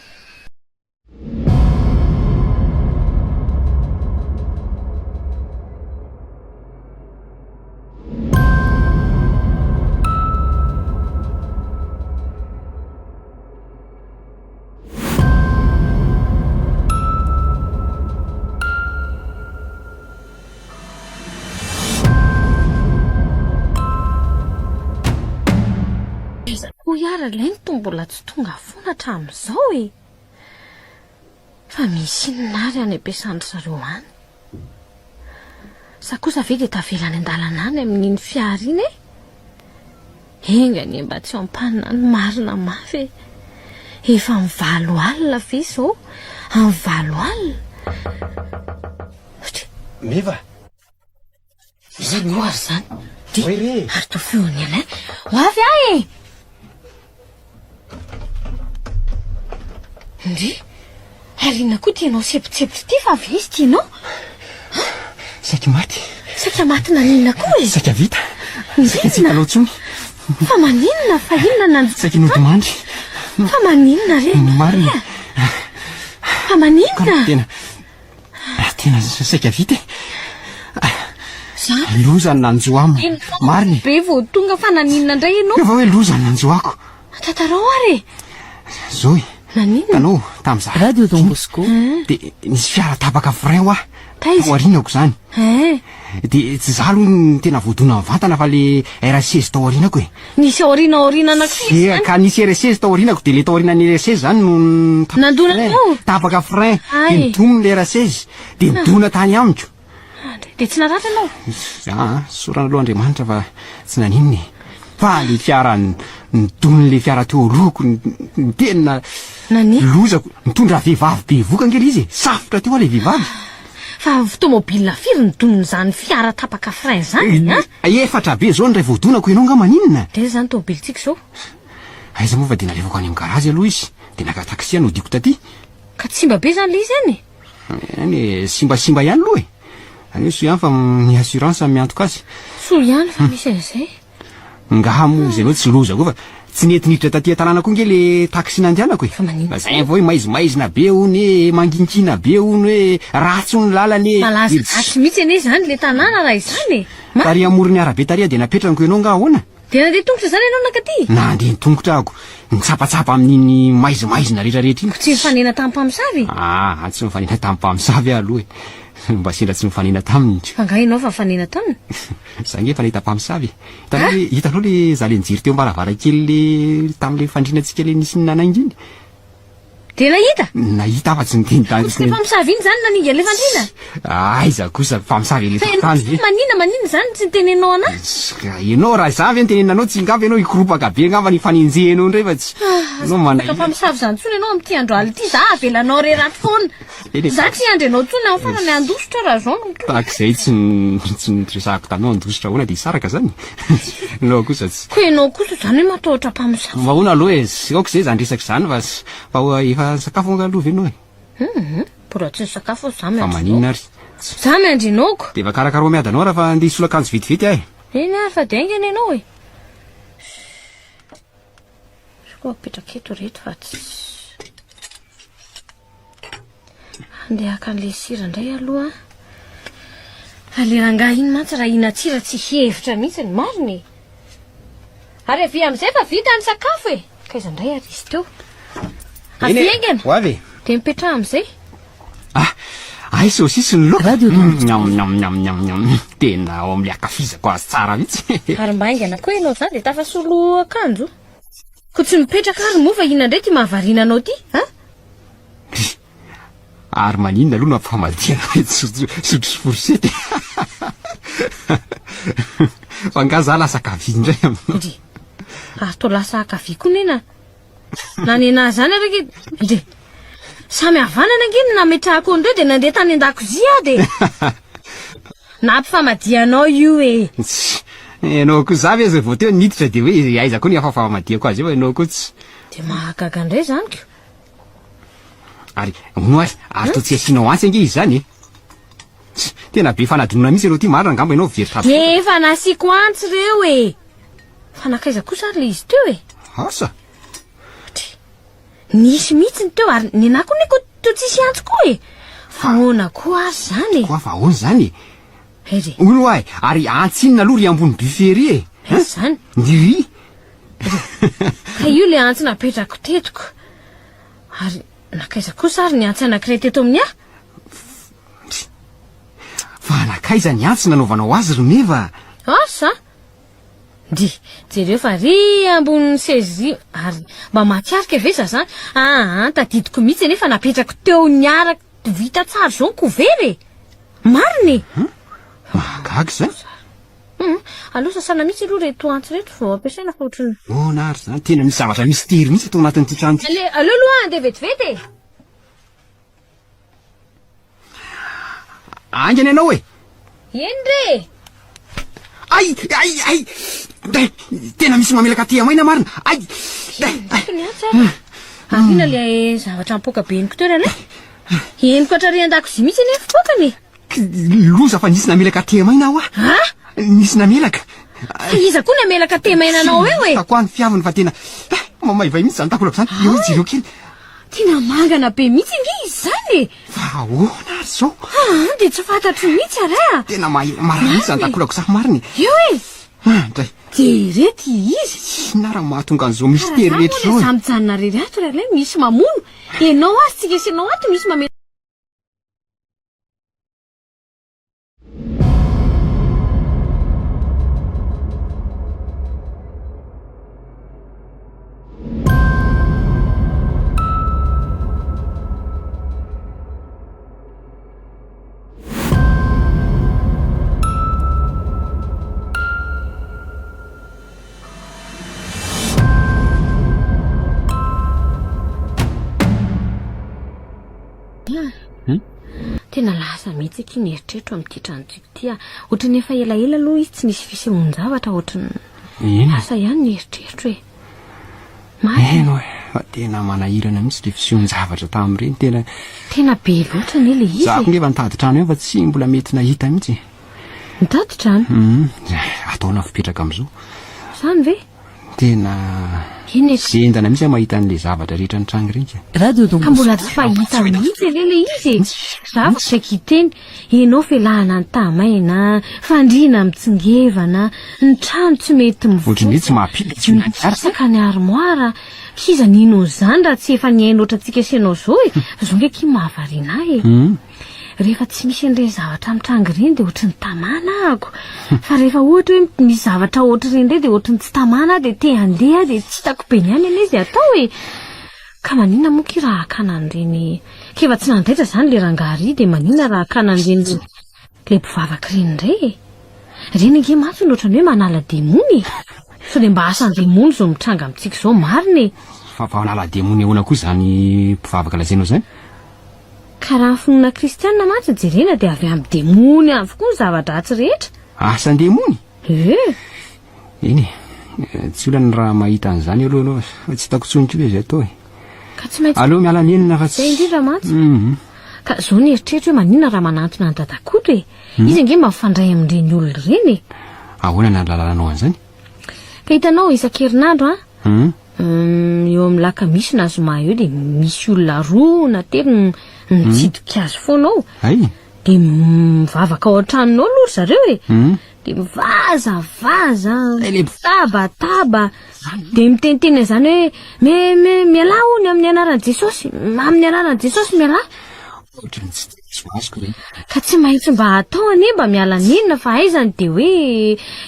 Yara lay ny tombola tsy tonga foana hatramin'izao fa misy inona ary any ampiasandry zareo any sa kosa ve dia tavelany an-dalana any amin'iny fiara iny engany mba tsy ampanina ny marina mafy efa mivalo alina ve izao amivalo alina meva izany ho ary zany oere ary to feony Alain ho avy ahy ndry ary inona koa tianao sepitsepitra ty fa avy izy tianao saika maty na ninona koa saika vita saika tsy hitanao tsony fa maninona fa inona nanjo saika nodimandry fa maninona re marina fa maninona tena saika vita za lozany nanjo aminy mariny be vao tonga fa naninona indray ianao fa hoe lozany nanjoako tantarao ary zao naninona tanao tam'za Radio Don Bosco. de nisy fiara tapaka frein ho Taiza? arinako zany de tsy za aloha ny tena voadona mivantana fa le RS16 tao arinako nisy aorina anakiray ka nisy RS16 tao arinako de le tao arinan'ny RS16 zany no Nandona tao? tapaka frein Ay. de nidominy le RS16 de midona tany amiko de tsy naratra anao sorana aloha Andriamanitra fa tsy naninony fa le fiara nidoniny le fiara teo aloko ny tena nani lozako mitondra vehivavy be vokangely izy safotra teo le vehivavy fa automobile firy nidoniny zany fiara tapaka frein zany efatra be zao ny ray voadonako ianao nga maninona de zany tomobile tsika zao aiza moa fa de nalevako any amin'ny garazy aloha izy de naka taxi no diko taty ka tsy mba be zany le izy any any simbasimba ihany aloha any so ihany fa ny assurance miantoka azy so ihany fa misy an'izay nga mo zay anao tsy loza koa fa tsy netiniditra taty tanàna koa nge le taxi nandianako Fa manino? fa zay avao hoe maizimaizina be ony manginkina be ony hoe ratsy ny lalany malaza atsy mihitsy ane zany le tanàna raha izany tary amorony arabe taria de napetranako ianao nga ahoana de nandeha tongotra zany ianao nakaty nandeha nitongotra ako nitsapatsapa amin'iny maizimaizina rehetrarehetra iny tsy mifanena tamin'ny mpamosavy tsy mifanena tamin'ny mpamosavy aloha mba sendra tsy mifanena taminy fa nga ianao fa mifanena taminy za nge fa nahita mpamosavy hitanao le za le nijery teo mbaravarankely le tam'le fandrinatsika le nisy nanaingy iny de nahita fa tsy niteny le mpamosavy iny zany naninga le fandrina aiza kosa mpamosavy le tany manina zany tsy nitenenao anazy ianao raha za ve nitenenanao tsy ngava ianao ikropaka be ngava ny faninjehanao ndray fa tsy anao ka mpamosavy zany tsony ianao am'ty andro aly ty za avelanao reraty foana za tsy andry anao tsony amin'ny farany andositra raha zao tahak'izay tsy niresahako tanao andositra hoana de isaraka zany nao kosa tsy ko ianao kosa zany hoe matahotra mpamosavy mahoana aloha aoko zay zany resaka zany fa efa sakafo anga aloha ianao bora tsy ny sakafo za fa maninona ary za miandry inaoko de vakarakaroa miadanao raha fa andeha isolakanjo vetivety ahy eny ary fa de aingany ianao koa apetraka eto reto fa tsy andeha akan'le sira indray aloha alerangah iny mantsy raha inatsira tsy hevitra mihitsy ny mariny ary avy am'izay fa vita ny sakafo ka iza indray ary izy teo avy aingana ho avy de mipetraha am'izay ay saosisy ny loka Radio nyam tena ao am'le akafizako azy tsara mihitsy ary mba aingana koa ianao zany de tafasolo akanjo ko tsy mipetraka ary moa fa inona indray ty mahavariana anao ty ary maninona aloha nampifamadiana hoe sotro forsety fa nga za lasa kavy indray aminao indre raha to lasa kavy koa nena na nena zany araka indre samy havanana anginy nametrahako andreo de nandeha tany an-dakozia de nampifamadianao io e ianao koa zavy azy vao teo niditra de hoe aiza koa ny afafamadiako azy eo ianao koa tsy de mahagaga indray zany ko ary ono ary to tsy asianao antsy ange izy zany tena be fanadinona mihitsy aloha ty marina angamba ianao very de efa nasiako antsy reo e fa nakaiza kosa ary le izy teo e asa nisy mihitsy ny teo ary ny anako niko to tsisy antsy koa e fa hoana koa azy zany e koa fa ahoana zany ere ono ahy ary antsinina aloha ry ambony bufery e zany ndiry ka io le antsy napetrako tetiko ary nakaiza kosa ary ny antsy anankiray teto amin'ny ahy fa nakaiza ny antsy nanaovanao azy roneva asa ndi jereo fa ry ambony sezy ary mba mahatsiarika ve za zany tadidiko mihitsy nefa napetrako teo niaraka vita tsara zao ny kovery mariny mahagaga zany aloha sasana mihitsy aloha reto antsy reto vao ampiasaina fa ohatrany na ary zany tena misy zavatra misy tery mihitsy atao anatin'ity trano ty aloha aloha andeha vetivety angany ianao e eny re ay tena misy mamelaka ty amaina marina ay avina le zavatra ampoka be eniko teo rana eniko atrary an-dakozia mihitsy nefa pokany loza fa nisy namelaka ty amaina aho nisy namelaka fa iza koa namelaka temainanao eo e tako any fiaviny fa tena mamaivay mihitsy zany takolako zany eo jireo kely tena mangana be mihitsy nge izy zany e fa ahoana ary zao de tsy fantatro mihitsy ara tena marina mihitsy zany takolako zany mariny eo e dray de rety izy na raha mahatonga an'izao misy tery rehetra zao samy janona rery ato ralay misy mamono enao azy tsika isanao ato misy mame tena lasa mihitsy eky nieritreritra amin'ity tranotsika ty ohatrany efa elaela aloha izy tsy nisy fisehoan-javatra ohatrany lasa ihany nieritreritra hoe eno fa tena manahirana mihitsy le fisehoan-javatra tamin'ireny tena be loatra ny le izy zako ngefa nitady trano eo fa tsy mbola mety nahita mihitsy nitady trano ataona fipetraka am'izao zany ve tena eny zendana mihitsy mahita an'le zavatra rehetra ny trano ireny ka mbola tsy fahita mihitsy le izy zavatra saika hiteny enao felahana ny tamaina fandriana mitsingevana ny trano tsy mety ohatrany tsy saka ny armoara kiza ninao zany raha tsy efa niaina oatra tsika senao zao e zao ngeky mahavariana e rehefa tsy misy an'ireny zavatra mitrango ireny de ohatrany tamana ako fa rehefa ohatra hoe misy zavatra ohatra ireny ndray de ohatrany tsy tamana de te handeha de tsy hitako be ny any izy atao e ka manina moa ki raha akana an'ireny kefa tsy nandaitra zany le rangary de manina raha akana an'ireny le mpivavaka ireny indray e reny ange mantsy ny ohatrany hoe manala demony so de mba asan'ny demony zao mitranga amintsika zao mariny fa manala demony ahoana koa zany mpivavaka lazainao zany ka raha fonona kristianina mantsy jerena de avy amin'ny demony avokoa ny zavatra atsy rehetra asan-demony eny tsy olany raha mahita an'izany aloha anao tsy hitako tsoniko hoe zay atao e ka tsy maintsy aloha miala nenina fa zay indrindra mantsy ka zao ny eritreritra hoe manina raha manantona ny dadakoto e izy ange mampifandray amin'ireny olona ireny e ahoana na lalanao an'izany ka hitanao isan-kerinandro eo amin'ny lakamisy na zoma eo de misy olona roa na telo mitsidika azy foanao de mivavaka ao an-tranonao aloha zareo e de mivazavaza tabataba de miteniteny zany hoe miala hony amin'ny anaran'i Jesosy amin'ny anaran'i Jesosy miala ka tsy maintsy mba atao ane mba miala nenina fa aizany de hoe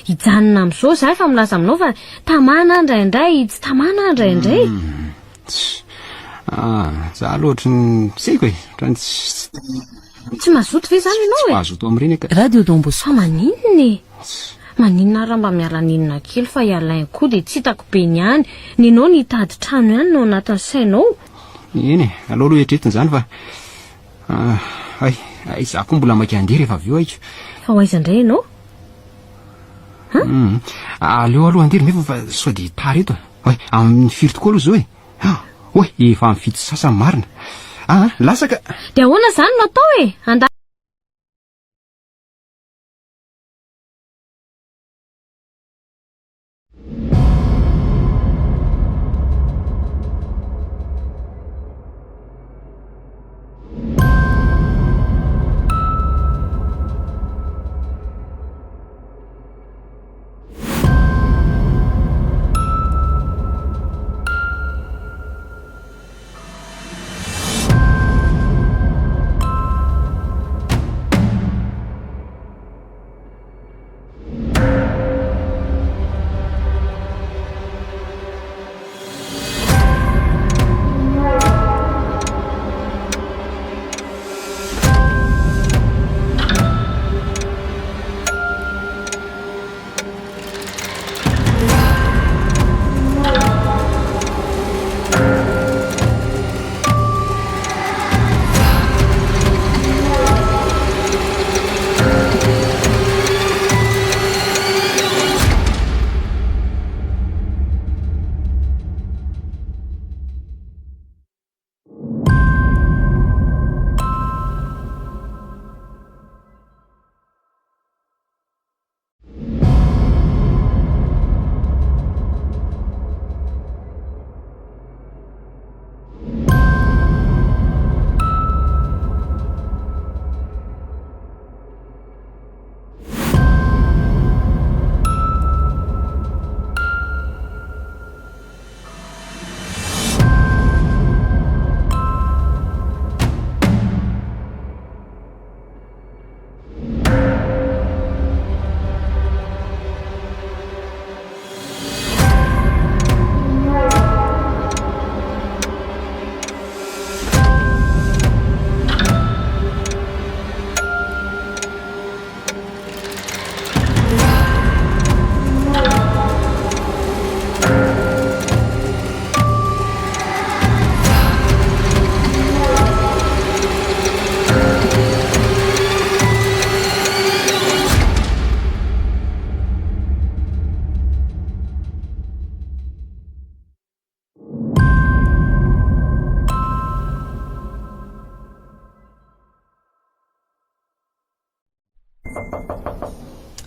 hijanona am'izao za efa milaza aminao fa tamana indraindray tsy tamana indraindray Za loatra ny seko e raha tsy mazoto ve zany ianao e azoto amin'ireny ka Radio Don Bosco. fa maninona maninona raha mba miala-ninona kely fa ialain koa de tsy hitako be niany ninao nitady trano ihany no anatin'ny sainao eny e aloha aloha etretiny zany fa ay za koa mbola maika andeha rehefa avy eo aiko fa ho aiza indray ianao aleo aloha andery mefa fa sao de tara eto oe amin'ny firy tokoa aloha zao e oe efa amin'ny fito sasany marina lasaka de ahoana zany no atao e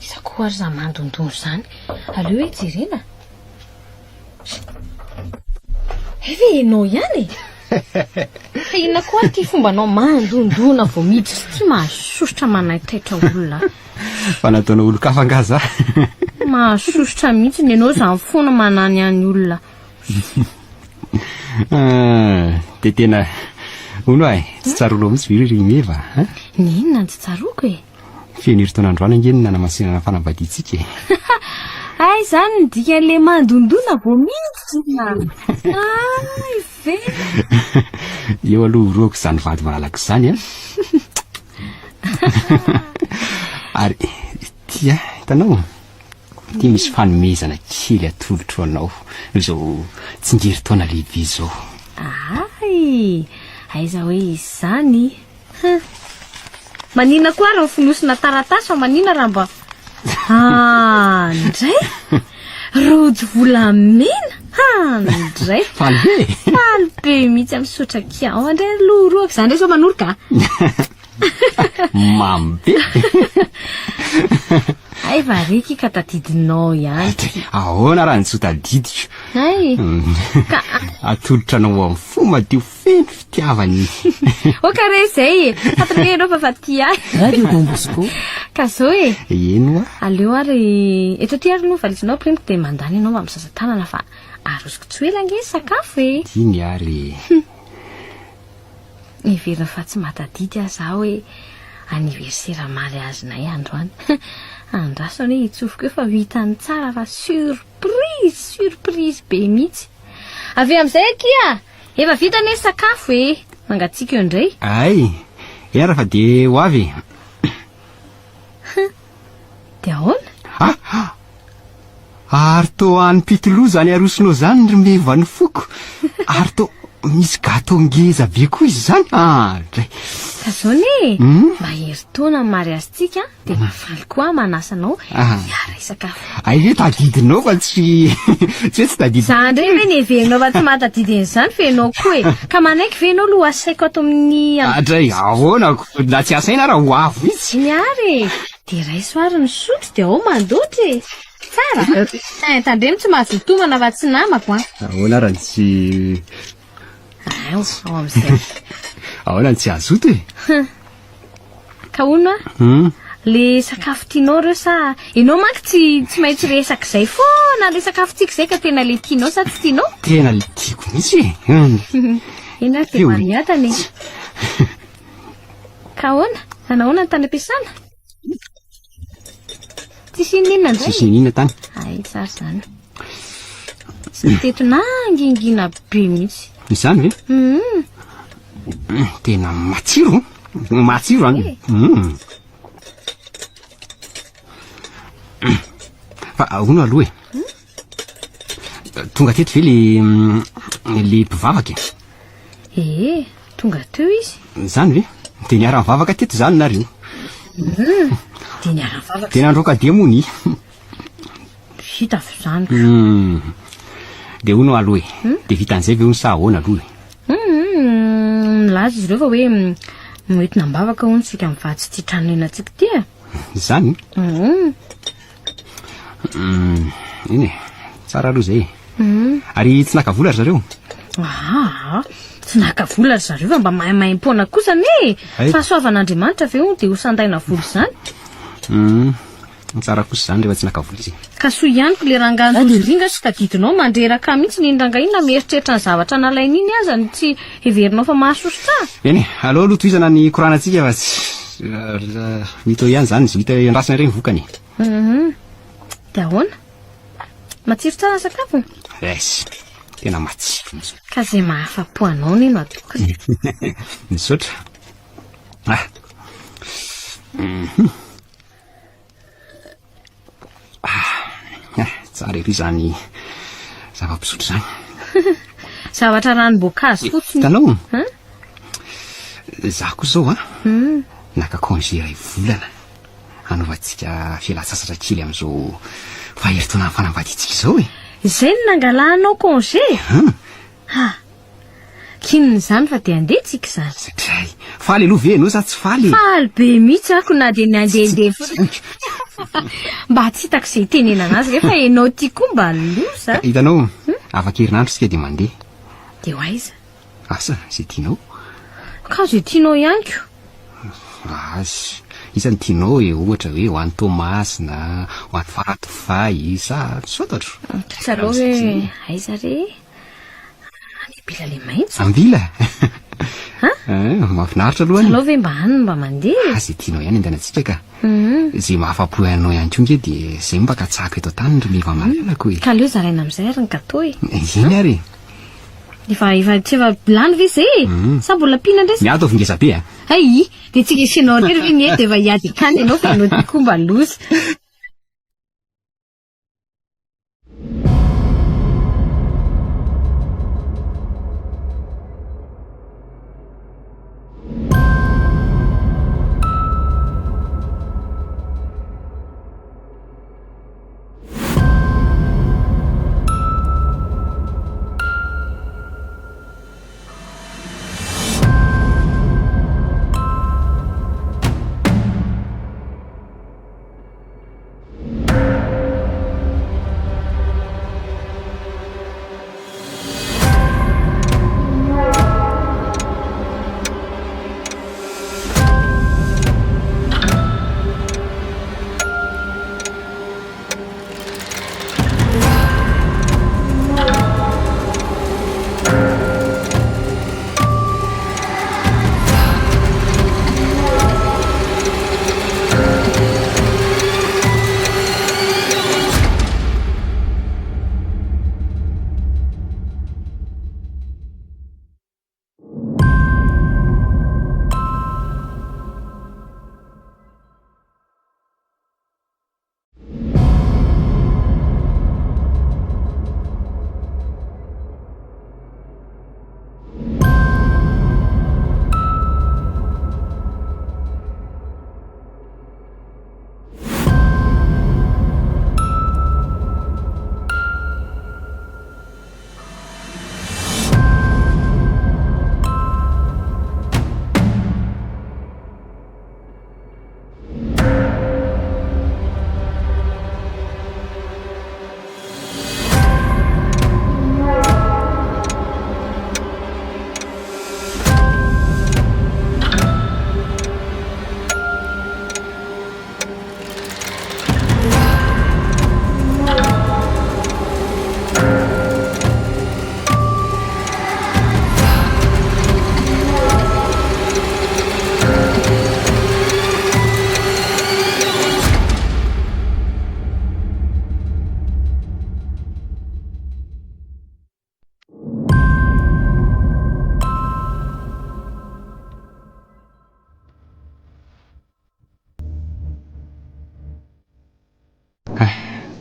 isako ary za mandondony zany aleo hoe jerena eve enao ihany fa inona koa ty fombanao mandondona vao miditra sy ty mahasosotra manaitaitra olona fa nataona olo-kafanga za mahasosotra mihitsy ny ianao zany foana manany any olona de tena ono ay tsy tsarolo mihitsy viry meva ninona tsy tsaroko e feniry taonandroany angenina namasinana fanambadiantsika ay zany nidika le mandondona vao miditra ay ve eo aloha roko zany vady malalaka zany ary tia hitanao ty misy fanomezana kely atolotro anao noho zao tsingery taona lehibe zao ay aiza hoe izy zany manina koa raha finosina taratasy fa manina raha mba ndray rojo volamena ndray falybe mihitsy amin'ny sotrakiao andray loroako zany ndray sao manoroka mambe ay vareky ka tadidinao ihany ahoana raha nytso tadidiko ay ka atolotra anao amin'ny fo madio feno fitiavany okare zay fatrange anao fa ty ay Radio Don Bosco. ka zao e eno aleo ary eto ty ary no valitsinao primiko de mandany ianao mba misasa tanana fa arosiko tsy hoe lange sakafo e diny ary iverina fa tsy matadidy aho za hoe anniversaire mariagenay androany andrasany hoe hitsofiko eo fa vitany tsara fa surprise be mihitsy avy amin'izay kia Efa vita ne sakafo e. Mangatsiaka eo indray. Ay, era fa de ho avy. De ahoana? Ary to any pitoloha zany arosonao zany ry meva ny foko. Ary to misy gato ngeza be koa izy zany. Dray. Ka zao ne. Mba herintaona mariazintsika de mafaly koa manasanao hiara isakafo. Ay ve tadidinao fa tsy tsy tadidi. Zany ndray ve neverinao fa tsy mahatadidin'izany fe ianao koa e. Ka manaiky ve ianao aloha asaiko ato amin'ny Dray, ahoana na tsy asaina raha ho avo izy. Miary. De ray soary ny sotro de ao mandoatra e. Tsara. Tandremo tsy mahazotomana fa tsy namako a. Ahoana raha tsy Ao amin'izay. ahoana tsy azoto e. Ka hono le sakafo tianao reo sa ianao manko tsy maintsy resaka izay foana le sakafo tiako izay ka tena le tianao sa tsy tianao? Tena le tiako mihitsy e. Ina de mariatana e. Ka hoana? Anahoana ny tany ampiasana? Tsisy inona indray? Tsisy inona tany. Ay, tsara zany. Sy teto nangingina be mihitsy. Izany ve? Tena matsiro. Matsiro any. Fa ahoana aloha e. Tonga teto ve le mpivavaka e? Tonga teo izy. Zany ve? De niara mivavaka teto zany nareo. De niara mivavaka. Tena androka dia moni. Vita avy zany. De hono aloha e. De vitan'izay ve hono sa ahoana aloha e? Milaza izy ireo fa hoe moentina mbavaka hono tsika mivady tsy tia trano nenantsika ty e. Zany? Iny e. Tsara aloha zay. Ary tsy naka vola ry zareo? Tsy naka vola ry zareo fa mba maimaimpona kosa ne. Fa soavan'Andriamanitra ve hono de ho sandaina vola zany. Tsara kosa zany rehefa tsy naka vola izy. Ka soa ihany ko le rangahy ringa sy tadidinao mandreraka mihitsy ny ranga iny na mieritreritra ny zavatra nalainy iny aza ny tsy heverinao fa mahasosotra. Eny, aleo aloha tohizana ny koranantsika fa tsy mito ihany zany izy hita andrasina ireny vokany. De ahoana? Matsiro tsara sakafo? Es, tena matsiro. Ka zay mahafapo anao neno atoko. Misaotra. Tsara ery zany zava-pisotro zany. Zavatra ranom-boankazo fotsiny. Hitanao? Za koa zao naka congé iray volana hanaovantsika fialan-tsasatra kely amin'izao faheritaona fanambadiantsika izao e. Izay no nangalanao congé? Kinina zany fa de andehitsika zany. Satray faly aloha ve anao sa tsy faly? Faly be mihitsy ako na de nandehandeha fotsiny. Mba tsy hitako izay tenenana azy rehefa ianao tia koa mba loza. Hitanao, afaka herinandro sika dia mandeha. De ho aiza? Asa, izay tianao. Ka zay tianao ihany ko. Azy, isany tianao e ohatra hoe ho an'ny Tomasina, ho an'ny Faratovay, sa sotatro. Tsara hoe aiza re? Bila le maitso. Ambila. Mahafinaritra aloha. Alao ve mba hanina mba mandeha? Izay tianao ihany andehanantsika ka. Izay mahafapo anao ihany koa nge dia izay mba katsaka eto tany ry meva malala koa e. Ka aleo zaraina amin'izay ary ny gâteau e. Iny ary. Efa tsy efa lany ve zay? Sa mbola pina ndray? Miato avy ngeza be a. Ay, de tsy isinao rery ve ny de efa hiady akany ianao fa ianao tia koa mba loza.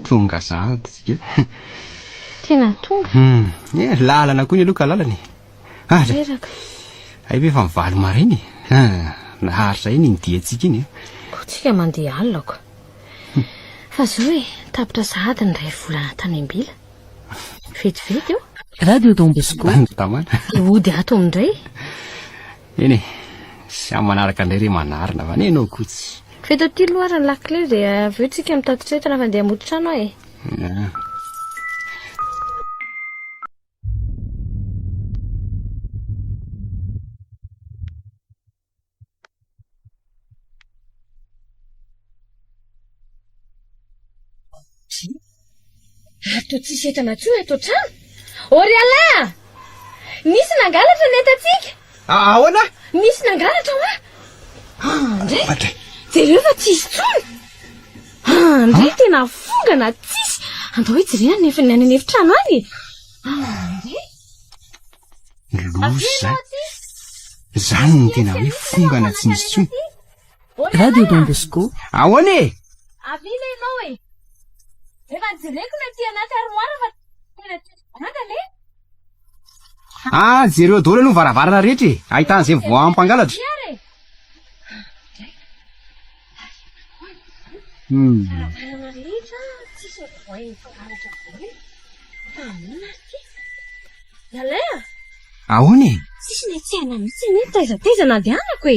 Tonga sady tsika. Tena tonga. Lalana koa ny aloha ka lalany. Reraka. Ay be fa mivaly mariny. Naharitra iny nidiantsika iny. Koa tsika mandeha alina ko. Fa zao tapitra sahady ny ray volana tany ambila. Vetivety eo. Radio Don Bosco. Tamana. Ody ato amindray. Eny e. Sy manaraka indray re manarina va nenao kotsy. Feto ty loarany lakile dia aveo tsika mitatitra entana fa andeha hamoty trano e. Ato tsisy entana tsoa ato trano. Oriala! Nisy nangalatra ny entatsika. Ahoana? Nisy nangalatra hoa. Andray. Jereo fa tsisy tsony. Andray tena fongana tsisy. Andao hoe jerena nefa ny any efitrano any. Andray. Loza. Zany ny tena hoe fongana tsy misy tsony. Radio Don Bosco. Ahoana e? Avila ianao e. Efa jereko na ty anaty armoara fa tena tena le. Jereo daholo aloha varavarana rehetra e. Ahitan'izay voampangalatra. Ahoana e? Sisy ny tsihana mihitsy ny taizataiza nandehanako e.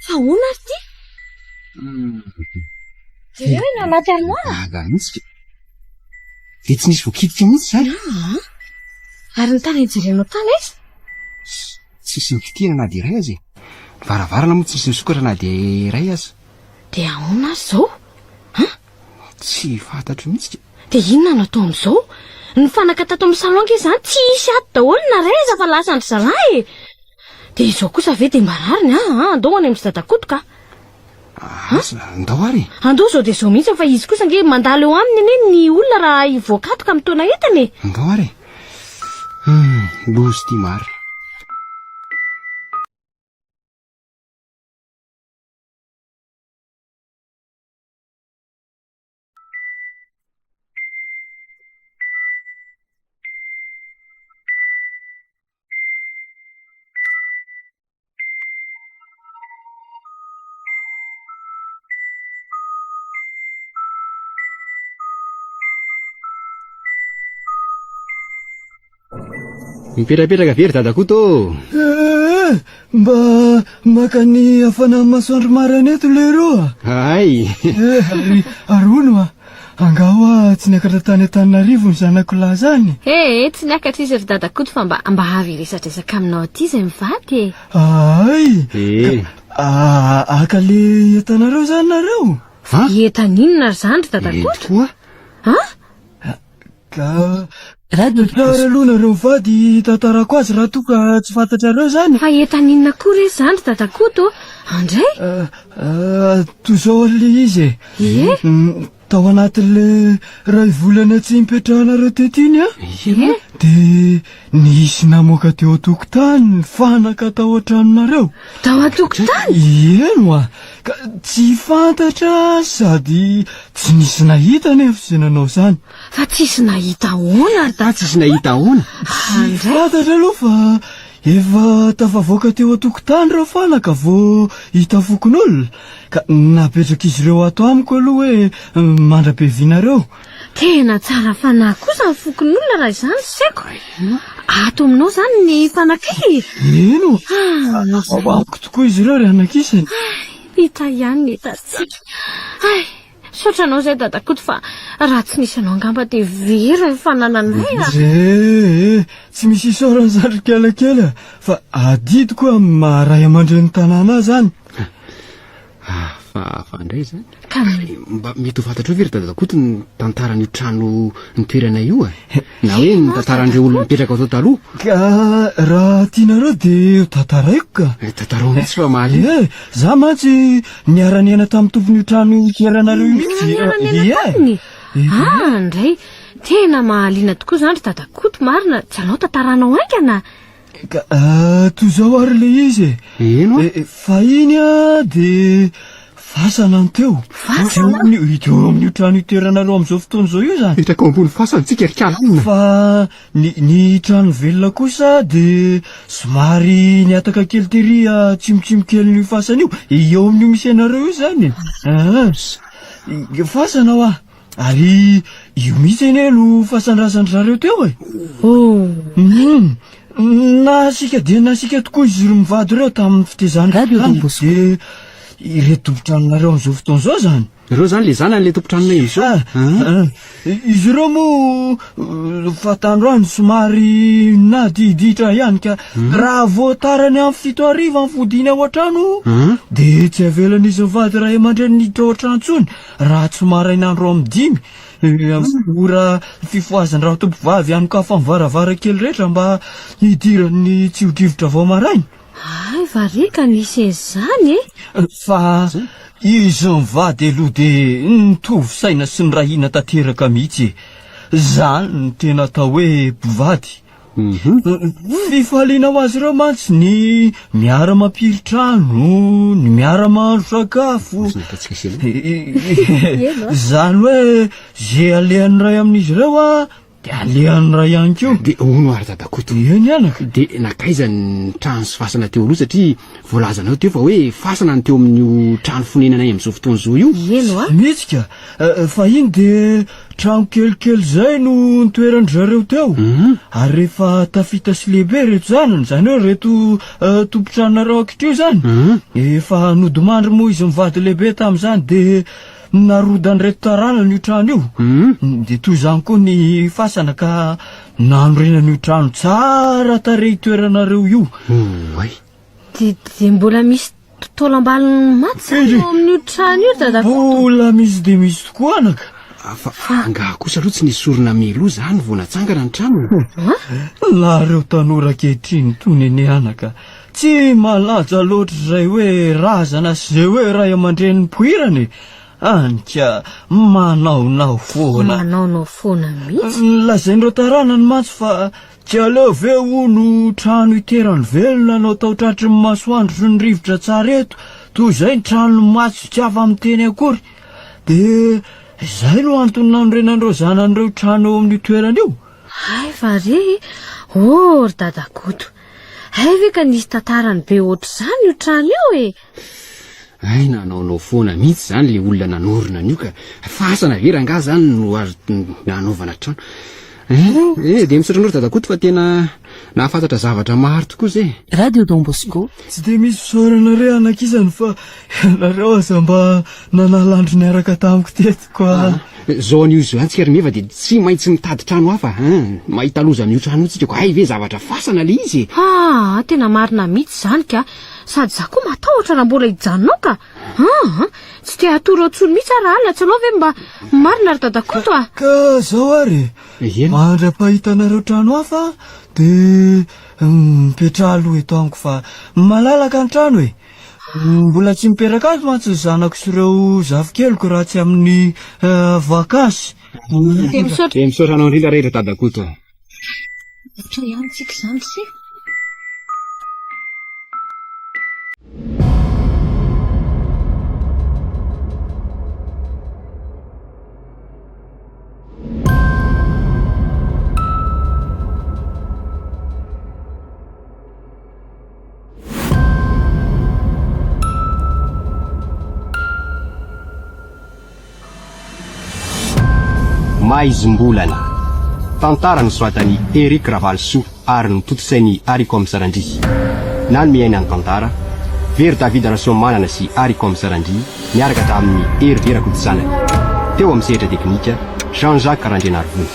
Fa ahoana ary ty? Jereo eny anaty armoara. Gaga mihitsy. Dia tsy nisy voakitika mihitsy zany. Ary ny tany jerenao tany aiza? Tsisy nikitiana na dia iray aza e. Varavarana moa tsisy misokatra na dia iray aza. Dia ahoana azy zao? Tsy fantatro mihitsy. Dia inona natao amin'izao? Ny fanaka tato amin'ny salonga izany tsy isy ato daholo na reza fa lasa andry zalahy e. Dia izao kosa ve dia marariny andao any amin'ny dadakoto ka. Andao ary. Andao zao dia zao mihitsy fa izy kosa nge mandalo eo aminy eny ny olona raha hivoakatoka amin'ny taona entany e. Andao ary. Lozy ty marina. Mipetrapetraka very dadakoto. Mba maka ny hafana masoandro marana eto leroa. Ay. Arono angawa tsy niakatra tany Antananarivo ny zanako lahy zany. Tsy niakatra izy ry dadakoto fa mba avy resadresaka aminao aty izay mivady e. Ay. Aka le entanareo zany nareo. Entan'inona zany ry dadakoto? Ka aloha nareo mivady tantarako azy raha toa ka tsy fantatrareo zany. Fa entan'inona koa re zany ry dadakoto? Andray? Toy izao le izy e. Tao anatin'le ray volana tsy mipetrahanareo tetiny dia nisy namoaka teo an-tokotany fanaka tao an-tranonareo. Tao an-tokotany? Eno ka tsy fantatra sady tsy nisy nahita nefa izay nanao zany. Fa tsisy nahita ahoana ry dadakoto? Tsisy nahita ahoana? Tsy fantatra aloha fa efa tafavoaka teo an-tokotany reo fanaka vo hita fokon'olona ka napetraka izy ireo ato amiko aloha hoe mandra-piavinareo. Tena tsara fanahy kosa ny fokon'olona raha izany seko. Ato aminao zany ny fanakay. Eno amiko tokoa izy ireo ry anakisany. Hita ihany ny hitantsika. Saotranao izay dadakoto fa raha tsy nisy anao angamba dia very ny fanananay. Tsy misy isaorany zandry kelakely fa adidiko maray aman-dreny tanàna zany. Fa indray zany mba mety ho fantatro very dadakoto ny tantaran'io trano ny toerana io na hoe ny tantaran'ireo olona mipetraka atao taloha. Ka raha tianareo dia tantaraiko ka. Tantarao mihitsy fa maly. Za mantsy niara-niaina tamin'ny tompon'io trano toeranareo mihitsy. Andray tena mahaliana tokoa zany ry dadakoto marina tsy anao tantaranao aingana. Toy izao ary le izy eno fa iny dia fasana ny teo eo amin'ny trano itoeranareo amin'izao fotoana izao io zany Petraka eo ambony fasana tsika rikanina. fa ny trano velona kosa de somary niataka kely teria tsimotsimo kely ny fasana io eo amin'io misy anareo io zany fasana ho ary io mihitsy eny no fasandrasan'ny zareo teo nasika dia nasika tokoa izy ro mivady reo tamin'ny fitezany de ireto tompotranonareo amin'izao fotoana izao zany Ireo zany le zanany le tompotranonay amin'izao. izy ireo moa fatandroany somary nadiditra ihany ka raha voatarany amin'ny 7 arivo amin'ny fodiny ao an-trano de tsy avelan'izy mivady raha aman-dreny niditra ao an-trano intsony raha tsy marain'andro amin'ny 5 ora fifoazany raha tompovavy anokafa amin'ny varavara kely rehetra mba hidiran'ny tsy hodrivotra vao maraina ay varika nisy zany fa izy mivady aloha de nitovy saina sy ny rahina tanteraka mihitsy zany ny tena atao hoe mpivady fifaliana ho azy ireo mantsy ny miara mampiry trano ny miara mahandro sakafo zany hoe zay alehan'ny ray amin'izy ireo de alehan'ny ray ihany keo De ono ary dadakoto. eny anaka De nakaiza ny trano sy fasana teo aloha satria voalazanao teo fa hoe fasana ny teo amin'io trano fonenanay amin'izao fotoana izao io. eno mihitsika fa iny de trano kelikely zay no nitoerany zareo teo ary rehefa tafita sy lehibe reto zanany zany hoe reto tompotranonareo ankitrio zany efa nodimandry moa izy mivady lehibe tamin'izany de narodany reto tarana n'io trano io de toy izany koa ny fasana ka nanorenan'io trano tsara tarehy toeranareo io Ay. de mbola misy totolam-baliny maty zany eo amin'io trano io dadako mbola misy de misy tokoa anaka Fa nga kosa aloha tsy nisy sorona melo zany vao natsangana ny trano. nareo tanora kehitriny tony eny anaka tsy malaja loatra zay hoe razana sy zay hoe ray aman-dreny poirany anika manaonao foana manaonao foana mihitsy lazain'ireo tarana ny matsy fa tsy aleo ve ono trano iterany velona anao tao tratry ny masoandro sy ny rivotra tsara eto toy izay ny trano matsy tsy afa amin'ny teny akory de zay no antony nanorenan'ireo zanan'ireo trano eo amin'ny toerana io ay vari ry dadakoto ay ve ka nisy tantarany be ohatr' zany io trano io Ay nanaonao foana mihitsy zany le olona nanorina an'io ka fasana vera nga zany no nanaovana trano. De misaotranao dadakoto fa tena nahafantatra zavatra maro tokoa zay. Radio Don Bosco. tsy de misy fisaorana re anakizany fa nareo aza mba nanalandro niaraka tamiko tetiko Zao an'io zany tsika rehefa de tsy maintsy mitady trano hafa mahita loza amin'io trano io tsika ay ve zavatra fasana le izy tena marina mihitsy zany ka sady za koa matahotra na mbola hijanonao ka tsy te hatoro antsony mihitsy ara alina tsy anao ve mba marina ry dadakoto ka zao ary mandra-pahitanareo trano hafa de mipetraha aloha eto amiko fa malalaka ny trano mbola tsy miperaka azy mantsy zanako sy ireo zavikeliko raha tsy amin'ny vakansy de misaotra misaotra anao indrindra rehetra dadakoto ihany tsika zany sy Maizimbolana. Tantara nosoatan'i Eric Ravalsoa ary notontosain'i Ari Komisarandry. Nanomiaina ny tantara, Very David Rasomanana sy Ari Komisarandry miaraka tamin'ny Hervé Rakotosanana. Teo amin'ny sehatra teknika, Jean-Jacques Karandrianarivony.